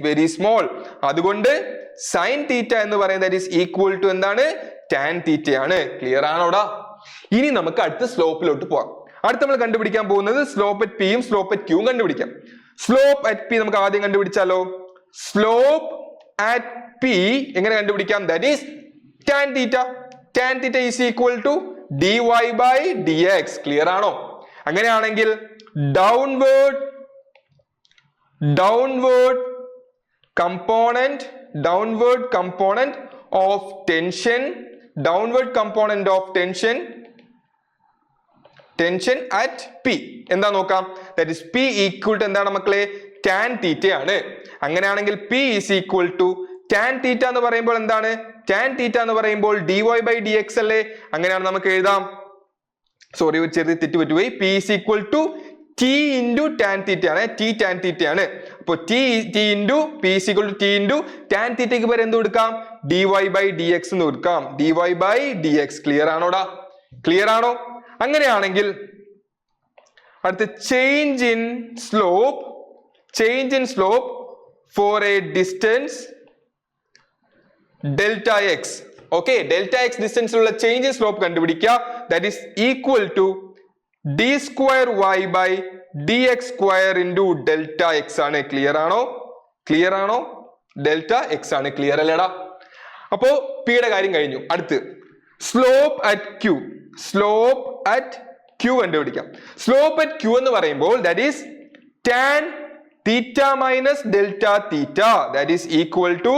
very small അതുകൊണ്ട് sin theta എന്ന് പറയുന്നത് that is equal to എന്താണ് tan theta ആണ് ക്ലിയർ ആണോടാ ഇനി നമുക്ക് അടുത്ത സ്ലോപ്പിലോട്ട് പോവാം അടുത്ത നമ്മൾ കണ്ടുപിടിക്കാൻ പോകുന്നത് സ്ലോപ്പ് അറ്റ് പിയും സ്ലോപ്പ് അറ്റ് ക്യൂവും കണ്ടുപിടിക്കാം സ്ലോപ്പ് അറ്റ് പി നമുക്ക് ആദ്യം കണ്ടുപിടിച്ചാലോ സ്ലോപ്പ് അറ്റ് പി എങ്ങനെ കണ്ടുപിടിക്കാം that is tan theta is equal to dy by dx clear ആണോ അങ്ങനെയാണെങ്കിൽ downward component of tension at P എന്താ നോക്കാം that is P equal to എന്താണ് മക്കളെ tan theta ആണ് അങ്ങനെയാണെങ്കിൽ P is equal to tan theta എന്ന് പറയുമ്പോൾ എന്താണ് tan theta എന്ന് പറയുമ്പോൾ dy by dx അല്ലേ അങ്ങനെയാണ് നമുക്ക് എഴുതാം സോറി ഒരു ചെറിയ തെറ്റ് പറ്റുപോയി P is equal to T into tan theta ആണ് T tan theta ആണ് അപ്പോൾ T into P is equal to T into tan theta ക്ക് പകരം എന്ത് കൊടുക്കാം dy by dx എന്ന് കൊടുക്കാം dy by dx ക്ലിയർ ആണോടാ ക്ലിയർ ആണോ അങ്ങനെയാണെങ്കിൽ അടുത്ത change in slope for a distance delta x okay delta x ഡിസ്റ്റൻസിലുള്ള ചേഞ്ച് ഇൻ സ്ലോപ്പ് കണ്ടുപിടിക്കുക that is equal to d square y by dx square into delta x ആണ് ക്ലിയർ ആണോ ഡെൽറ്റ എക്സ് ആണ് ക്ലിയർ അല്ലേടാ അപ്പോ പിയുടെ കാര്യം കഴിഞ്ഞു അടുത്ത് സ്ലോപ്പ് അറ്റ് ക്യൂ കണ്ടുപിടിക്കാം സ്ലോപ്പ് അറ്റ് ക്യൂ എന്ന് പറയുമ്പോൾ that is tan theta minus delta theta that is equal to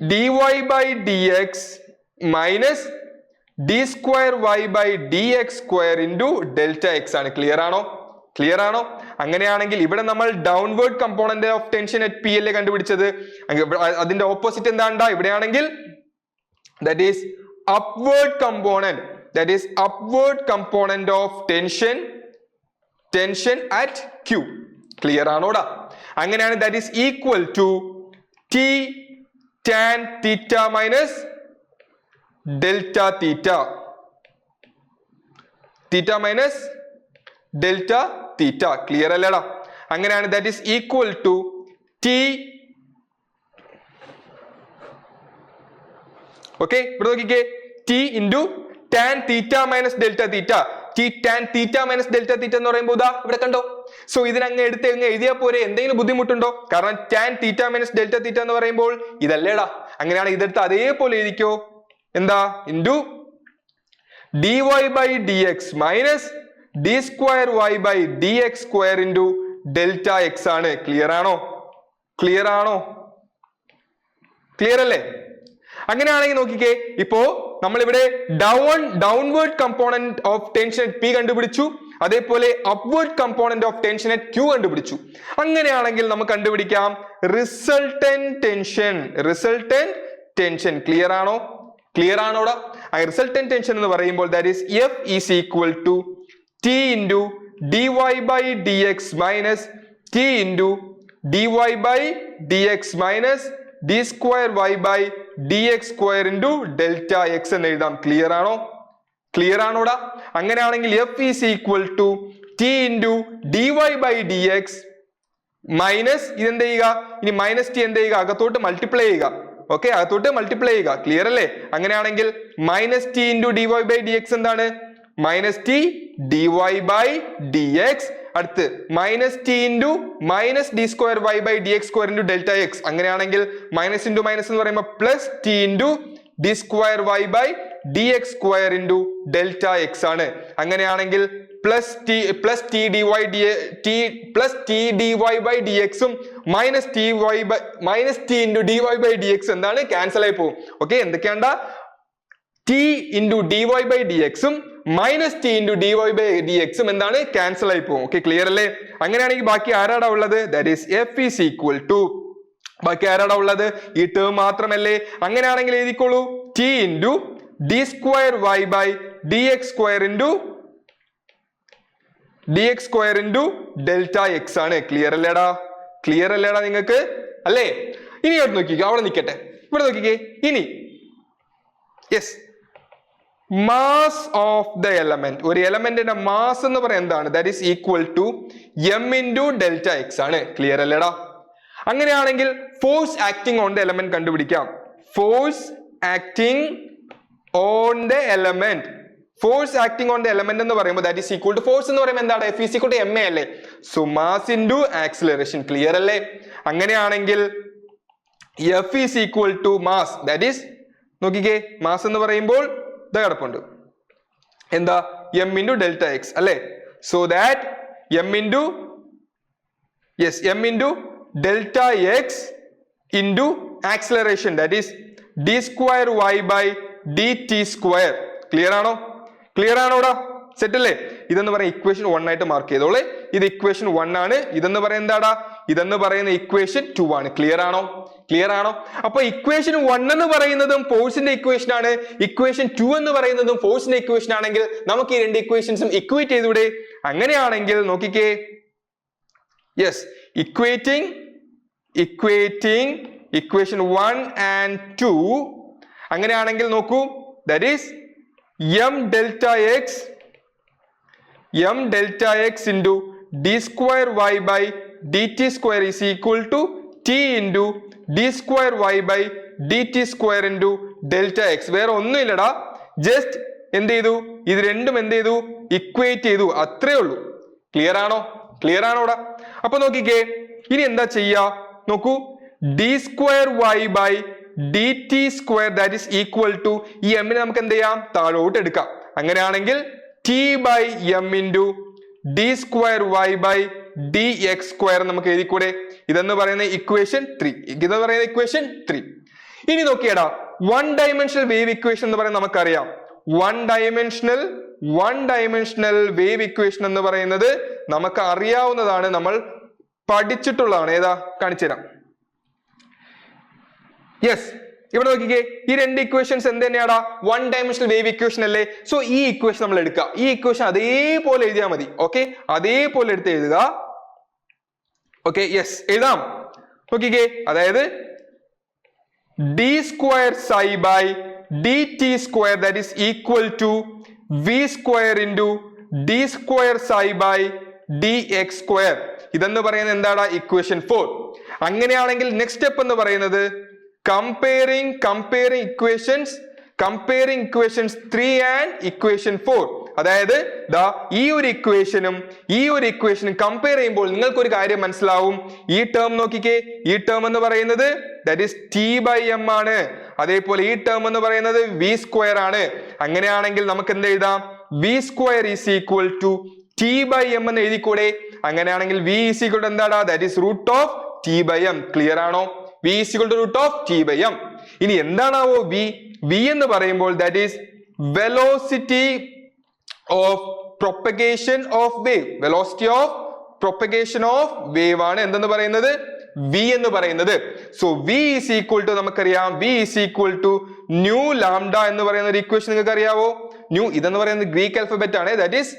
dy by dx minus d square y by dx square into delta x ആണ് ക്ലിയർ ആണോ അങ്ങനെയാണെങ്കിൽ ഇവിടെ നമ്മൾ downward component of tension at P അല്ലേ കണ്ടുപിടിച്ചത് അതിന്റെ ഓപ്പോസിറ്റ് എന്താണ്ടാ ഇവിടെയാണെങ്കിൽ that is upward component of tension at q clear ആണോടാ അങ്ങനെയാണ് that is equal to T tan theta minus delta theta minus delta theta clear അല്ലേടാ അങ്ങനെയാണ് that is equal to T okay ഇവിടെ നോക്കിക്കേ T into tan theta minus delta theta T tan theta minus delta theta എന്ന് പറയുമ്പോൾ ഇതാ ഇവിടെ കണ്ടോ സോ ഇതിനങ്ങ് എടുത്ത് എഴുതിയാൽ പോരെ എന്തെങ്കിലും ബുദ്ധിമുട്ടുണ്ടോ കാരണം tan theta minus delta theta എന്ന് പറയുമ്പോൾ ഇതല്ലേടാ അങ്ങനെയാണ് ഇതെടുത്ത് അതേപോലെ എഴുതിക്കോ എന്താ into dy by dx minus d square y by dx square into delta x ആണ് ക്ലിയർ ആണോ ക്ലിയർ അല്ലേ അങ്ങനെയാണെങ്കിൽ നോക്കിക്കേ ഇപ്പോ നമ്മളിവിടെ downward component of tension at p കണ്ടുപിടിച്ചു അതേപോലെ upward component of tension at q കണ്ടുപിടിച്ചു അങ്ങനെയാണെങ്കിൽ നമുക്ക് കണ്ടുപിടിക്കാം റിസൾട്ടന്റ് ടെൻഷൻ ക്ലിയർ ആണോടാ റിസൾട്ടന്റ് ടെൻഷൻ എന്ന് പറയുമ്പോൾ that is F is equal to T into dy by dx minus T into dy by dx minus d square y by dx square into delta x എന്ന് എഴുതാം ക്ലിയർ ആണോടാ അങ്ങനെയാണെങ്കിൽ F is equal to T into dy by dx minus ഇതെന്ത് ചെയ്യുക ഇനി മൈനസ് ടി എന്ത് ചെയ്യുക അകത്തോട്ട് മൾട്ടിപ്ലൈ ചെയ്യുക ഓക്കെ അകത്തോട്ട് മൾട്ടിപ്ലൈ ചെയ്യുക ക്ലിയർ അല്ലേ അങ്ങനെയാണെങ്കിൽ minus t into d y by d x എന്താണ് minus t d y by d x അടുത്ത് minus t into minus d square y by d x square into delta x അങ്ങനെയാണെങ്കിൽ മൈനസ് ഇൻറ്റു മൈനസ് എന്ന് പറയുമ്പോൾ plus t into d square y by dx square into delta x ആണ്. അങ്ങനെയാണെങ്കിൽ plus t dy by dx ഉം minus t into dy by dx എന്താണ് ക്യാൻസൽ ആയി പോകും. ഓക്കെ, എന്തൊക്കെയാണ്ടാ t into dy by dx ഉം minus t into dy by dx ഉം എന്താണ് ക്യാൻസൽ ആയി പോകും. ഓക്കെ, ക്ലിയർ അല്ലേ? അങ്ങനെയാണെങ്കിൽ ബാക്കി ആരാടാ ഉള്ളത്? that is f is equal to, ബാക്കി ആരാടാ ഉള്ളത്? ഈ ടേം മാത്രമല്ലേ? അങ്ങനെയാണെങ്കിൽ എഴുതിക്കോളൂ t into d square y by dx square into delta x ആണ്. ക്ലിയർ അല്ലേടാ? ക്ലിയർ അല്ലേടാ നിങ്ങൾക്ക്? അല്ലേ? ഇനി ഇവിടെ നോക്കിക്കോ, അവിടെ നിൽക്കട്ടെ, ഇവിടെ നോക്കിക്കേ. ഇനി yes, mass of the element, ഒരു എലമെന്റിന്റെ മാസ് എന്ന് പറയുന്നത് എന്താണ്? That is equal to m into delta x ആണ്. ക്ലിയർ അല്ലേടാ? അങ്ങനെയാണെങ്കിൽ force acting on the element കണ്ടുപിടിക്കാം. Force acting on the element, force acting on the element എന്ന് പറയുമ്പോൾ that is equal to, force എന്ന് പറയുമ്പോൾ എന്താണ്? F is equal to ma അല്ലേ? So mass into acceleration. Clear അല്ലേ? അങ്ങനെയാണെങ്കിൽ F is equal to mass, that is നോക്കിക്കേ, മാസ് എന്ന് പറയുമ്പോൾ ഇത് കിടപ്പുണ്ട്, എന്താ? m into delta x അല്ലേ? So that m into delta x into acceleration, that is d square y by dt square. Clear ആണോ? ക്ലിയർ ആണോടാ? സെറ്റ് അല്ലേ? ഇതെന്ന് പറയുന്ന ഇക്വേഷൻ 1 ആയിട്ട് മാർക്ക് ചെയ്തോളെ. ഇത് ഇക്വേഷൻ 1 ആണ്. ഇതെന്ന് പറയുന്നത് എന്താടാ? ഇതെന്ന് പറയുന്ന ഇക്വേഷൻ 2 ആണ്. ക്ലിയർ ആണോ? ക്ലിയർ ആണോ? അപ്പൊ ഇക്വേഷൻ 1 എന്ന് പറയുന്നതും ഫോഴ്സിന്റെ ഇക്വേഷൻ ആണ്, ഇക്വേഷൻ 2 എന്ന് പറയുന്നതും ഫോഴ്സിന്റെ ഇക്വേഷൻ ആണെങ്കിൽ നമുക്ക് ഈ രണ്ട് ഇക്വേഷൻസും ഇക്വേറ്റ് ചെയ്തൂടെ? അങ്ങനെയാണെങ്കിൽ നോക്കിക്കേ, യെസ്, ഇക്വേറ്റിംഗ് ഇക്വേഷൻ 1 and 2. അങ്ങനെയാണെങ്കിൽ നോക്കൂ, that is m delta x into d square y by dt square is equal to t into d square y by dt square into delta x. വേറെ ഒന്നുമില്ലടാ, ജസ്റ്റ് എന്ത് ചെയ്തു? ഇത് രണ്ടും എന്ത് ചെയ്തു? ഇക്വേറ്റ് ചെയ്തു, അത്രേ ഉള്ളൂ. ക്ലിയർ ആണോ? ക്ലിയർ ആണോടാ? അപ്പൊ നോക്കിക്കേ, ഇനി എന്താ ചെയ്യാ? നോക്കൂ, d square y by dt square that is equal to, ഈ m നെ നമുക്ക് എന്ത് ചെയ്യാം? താഴോട്ട് എടുക്കാം. അങ്ങനെയാണെങ്കിൽ t by m into d square y by dx square നമുക്ക് എഴുതിക്കൂടെ? ഇതെന്ന് പറയുന്ന ഇക്വേഷൻ 3. ഇതെന്ന് പറയുന്ന ഇക്വേഷൻ 3. ഇനി നോക്കിയടാ, വൺ ഡയമെൻഷണൽ വേവ് ഇക്വേഷൻ എന്ന് പറയുന്നത് നമുക്കറിയാം. വൺ ഡയമെൻഷണൽ വേവ് ഇക്വേഷൻ എന്ന് പറയുന്നത് നമുക്ക് അറിയാവുന്നതാണ്, നമ്മൾ പഠിച്ചിട്ടുള്ളതാണ്. ഏതാ? കാണിച്ചു തരാം. യെസ്, ഇവിടെ നോക്കിക്കേ, ഈ രണ്ട് ഇക്വേഷൻസ് എന്ത് തന്നെയാടാ? വൺ ഡയമെൻഷണൽ വേവ് ഇക്വേഷൻ അല്ലേ? സോ ഈ ഇക്വേഷൻ നമ്മൾ എടുക്കുക, ഈ ഇക്വേഷൻ അതേപോലെ എഴുതിയാൽ മതി. ഓക്കെ, അതേപോലെ എടുത്ത് എഴുതുക. ഓക്കെ, യെസ്, എഴുതാം. നോക്കിക്കേ, അതായത് d square psi by dt square that is equal to v square into d square psi by dx square. ഇതെന്ന് പറയുന്നത് എന്താടാ? ഇക്വേഷൻ 4. അങ്ങനെയാണെങ്കിൽ നെക്സ്റ്റ് സ്റ്റെപ്പ് എന്ന് പറയുന്നത് comparing equations 3 and equation 4. അതായത് ഈ ഒരു ഇക്വേഷനും കമ്പയർ ചെയ്യുമ്പോൾ നിങ്ങൾക്ക് ഒരു കാര്യം മനസ്സിലാവും. ഈ ടേം നോക്കിക്കേ, ഈ ടേം എന്ന് പറയുന്നത് that is t by m ആണ്. അതേപോലെ ഈ ടേം എന്ന് പറയുന്നത് v സ്ക്വയർ ആണ്. അങ്ങനെയാണെങ്കിൽ നമുക്ക് എന്ത് എഴുതാം? v square is equal to t by m എന്ന് എഴുതിക്കൂടെ? അങ്ങനെയാണെങ്കിൽ v ഈസ് ഈക്വൽ ടു എന്താടാ? that is root of t by m. Clear ആണോ? v is equal to root of t by m. ഇനി എന്താണാവോ v എന്ന് പറയുമ്പോൾ that is velocity of propagation of wave, velocity of propagation of wave ആണ് എന്തെന്ന് പറയുന്നത്? v എന്ന് പറയുന്നത്. So v is equal to നമുക്കറിയാം, v is equal to nu lambda എന്ന് പറയുന്ന ഒരു ഇക്വേഷൻ നിങ്ങൾക്ക് അറിയാവോ? nu ഇതെന്ന് പറയുന്നത് ഗ്രീക്ക് ആൽഫബറ്റ് ആണ്, that is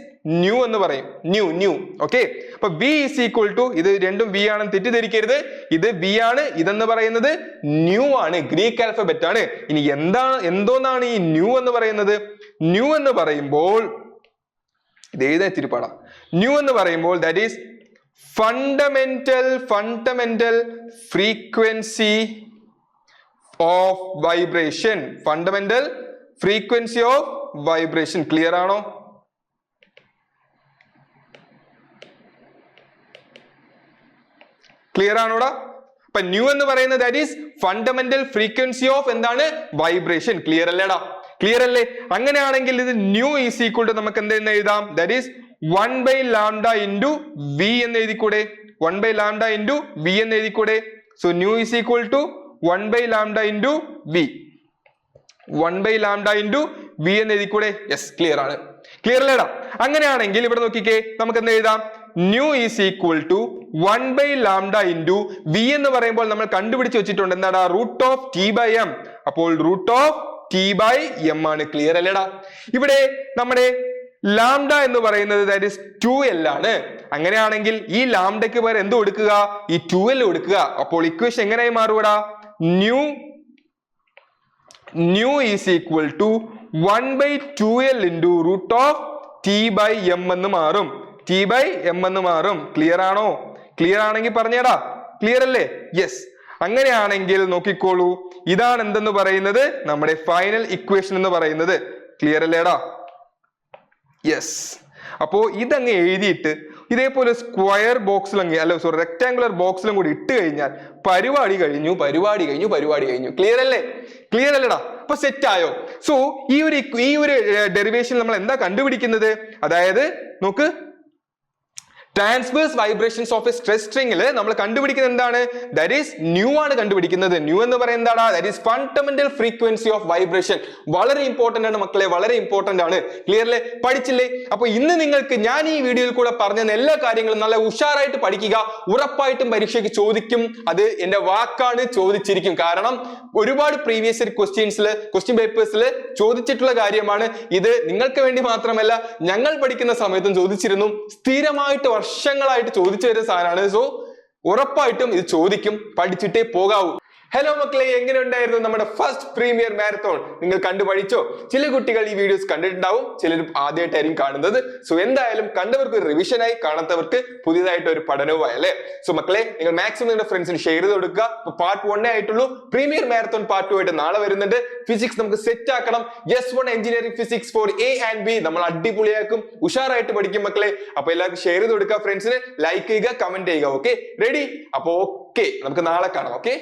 ന്യൂ എന്ന് പറയും. ന്യൂ. ഓക്കെ, അപ്പൊ v is equal to, ഇത് രണ്ടും v ആണെന്ന് തെറ്റിദ്ധരിക്കരുത്, ഇത് v ആണ്, ഇതെന്ന് പറയുന്നത് ന്യൂ ആണ്, ഗ്രീക്ക് ആൽഫബറ്റ് ആണ്. ഇനി എന്തോന്നാണ് ഈ ന്യൂ എന്ന് പറയുന്നത്? ന്യൂ എന്ന് പറയുമ്പോൾ ഇത് എഴുതാൻ തിരുപ്പാടാ. ന്യൂ എന്ന് പറയുമ്പോൾ that is fundamental frequency of vibration. Fundamental frequency of vibration. Clear ആണോ? ക്ലിയർ ആണോടാ? അപ്പൊ ന്യൂ എന്ന് പറയുന്നത് that is fundamental frequency of എന്താണ്? വൈബ്രേഷൻ. ക്ലിയർ അല്ലേടാ? ക്ലിയർ അല്ലേ? അങ്ങനെയാണെങ്കിൽ ഇത് ന്യൂ ഈസ് ഈക്വൽ ടു നമുക്ക് എന്തെന്ന് എഴുതാം, ദാറ്റ് ഈസ് 1/λ ഇൻറ്റു വി എന്ന് എഴുതിക്കൂടെ, 1/λ ഇൻറ്റു വി എന്ന് എഴുതിക്കൂടെ. So nu is equal to 1/λ into V, 1/λ into V എന്ന് എഴുതിക്കൂടെ. യെസ്, ക്ലിയർ ആണ്. ക്ലിയർ അല്ലേടാ? അങ്ങനെയാണെങ്കിൽ ഇവിടെ നോക്കിക്കേ, നമുക്ക് എന്ത് എഴുതാം, nu is equal to 1/λ into V എന്ന് പറയുമ്പോൾ നമ്മൾ കണ്ടുപിടിച്ച് വെച്ചിട്ടുണ്ട് എന്താണ്, root of T by M. അപ്പോൾ root of T by M ആണ്. ക്ലിയർ അല്ലേടാ? ഇവിടെ നമ്മുടെ ലാംഡ എന്ന് പറയുന്നത് ദാറ്റ് ഈസ് 2l ആണ്. അങ്ങനെയാണെങ്കിൽ ഈ ലാംഡയ്ക്ക് പകരം എന്ത് കൊടുക്കുക, ഈ 2l കൊടുക്കുക. അപ്പോൾ ഇക്വേഷൻ എങ്ങനെയായി മാറുകടാ, nu is equal to 1/2l into root of T by M എന്ന് മാറും, ടി ബൈ എം എന്ന് മാറും. ക്ലിയർ ആണോ? ക്ലിയർ ആണെങ്കിൽ പറഞ്ഞേടാ. ക്ലിയർ അല്ലേ? യെസ്. അങ്ങനെയാണെങ്കിൽ നോക്കിക്കോളൂ, ഇതാണ് എന്തെന്ന് പറയുന്നത്, നമ്മുടെ ഫൈനൽ ഇക്വേഷൻ എന്ന് പറയുന്നത്. ക്ലിയർ അല്ലേടാ? യെസ്. അപ്പോ ഇതങ്ങ് എഴുതിയിട്ട് ഇതേപോലെ സ്ക്വയർ ബോക്സിലും റെക്ടാങ്കുലർ ബോക്സിലും കൂടി ഇട്ട് കഴിഞ്ഞാൽ പരിപാടി കഴിഞ്ഞു. ക്ലിയർ അല്ലേ? ക്ലിയർ അല്ലേടാ? അപ്പൊ സെറ്റ് ആയോ? സോ ഈ ഒരു ഡെറിവേഷൻ നമ്മൾ എന്താ കണ്ടുപിടിക്കുന്നത്, അതായത് നോക്ക്, transverse vibrations of a stress സ്ട്രിംഗിൽ നമ്മൾ കണ്ടുപിടിക്കുന്നത് എന്താണ്, ദാറ്റ് ഈസ് ന്യൂ ആണ് കണ്ടുപിടിക്കുന്നത്. ന്യൂ എന്ന് പറയുന്നത് എന്താണ്, that is fundamental frequency of vibration. വളരെ ഇമ്പോർട്ടന്റ് ആണ് മക്കളെ, വളരെ ഇമ്പോർട്ടന്റ് ആണ്. ക്ലിയർലേ? പഠിച്ചില്ലേ? അപ്പൊ ഇന്ന് നിങ്ങൾക്ക് ഞാൻ ഈ വീഡിയോയിൽ കൂടെ പറഞ്ഞ എല്ലാ കാര്യങ്ങളും നല്ല ഉഷാറായിട്ട് പഠിക്കുക. ഉറപ്പായിട്ടും പരീക്ഷയ്ക്ക് ചോദിക്കും, അത് എന്റെ വാക്കാണ്, ചോദിച്ചിരിക്കും. കാരണം ഒരുപാട് പ്രീവിയസ് ഇയർ ക്വസ്റ്റ്യൻ പേപ്പേഴ്സിൽ ചോദിച്ചിട്ടുള്ള കാര്യമാണ് ഇത്. നിങ്ങൾക്ക് വേണ്ടി മാത്രമല്ല, ഞങ്ങൾ പഠിക്കുന്ന സമയത്തും ചോദിച്ചിരുന്നു. സ്ഥിരമായിട്ട് വർഷങ്ങളായിട്ട് ചോദിച്ചു വരുന്ന സാധനമാണ്. സോ ഉറപ്പായിട്ടും ഇത് ചോദിക്കും, പഠിച്ചിട്ടേ പോകാവൂ. ഹലോ മക്കളെ, എങ്ങനെ ഉണ്ടായിരുന്നു നമ്മുടെ ഫസ്റ്റ് പ്രീമിയർ മാരത്തോൺ? നിങ്ങൾ കണ്ടു പഠിച്ചോ? ചില കുട്ടികൾ ഈ വീഡിയോസ് കണ്ടിട്ടുണ്ടാവും, ചിലർ ആദ്യമായിട്ടായിരിക്കും കാണുന്നത്. സോ എന്തായാലും കണ്ടവർക്ക് ഒരു റിവിഷനായി, കാണാത്തവർക്ക് പുതിയതായിട്ട് ഒരു പഠനവുമായി അല്ലേ? സോ മക്കളെ, നിങ്ങൾ മാക്സിമം നിങ്ങളുടെ ഫ്രണ്ട്സിന് ഷെയർ ചെയ്ത് കൊടുക്കുക. പാർട്ട് 1 ആയിട്ടുള്ളൂ. പ്രീമിയർ മാരത്തോൺ പാർട്ട് 2 ആയിട്ട് നാളെ വരുന്നുണ്ട്. ഫിസിക്സ് നമുക്ക് സെറ്റ് ആക്കണം. S1 engineering physics for A and B നമ്മൾ അടിപൊളിയാക്കും, ഉഷാറായിട്ട് പഠിക്കും മക്കളെ. അപ്പൊ എല്ലാവർക്കും ഷെയർ ചെയ്ത് കൊടുക്കുക, ഫ്രണ്ട്സിന് ലൈക്ക് ചെയ്യുക, കമന്റ് ചെയ്യുക. Okay, ready? അപ്പൊ ഓക്കെ, നമുക്ക് നാളെ കാണാം. ഓക്കെ.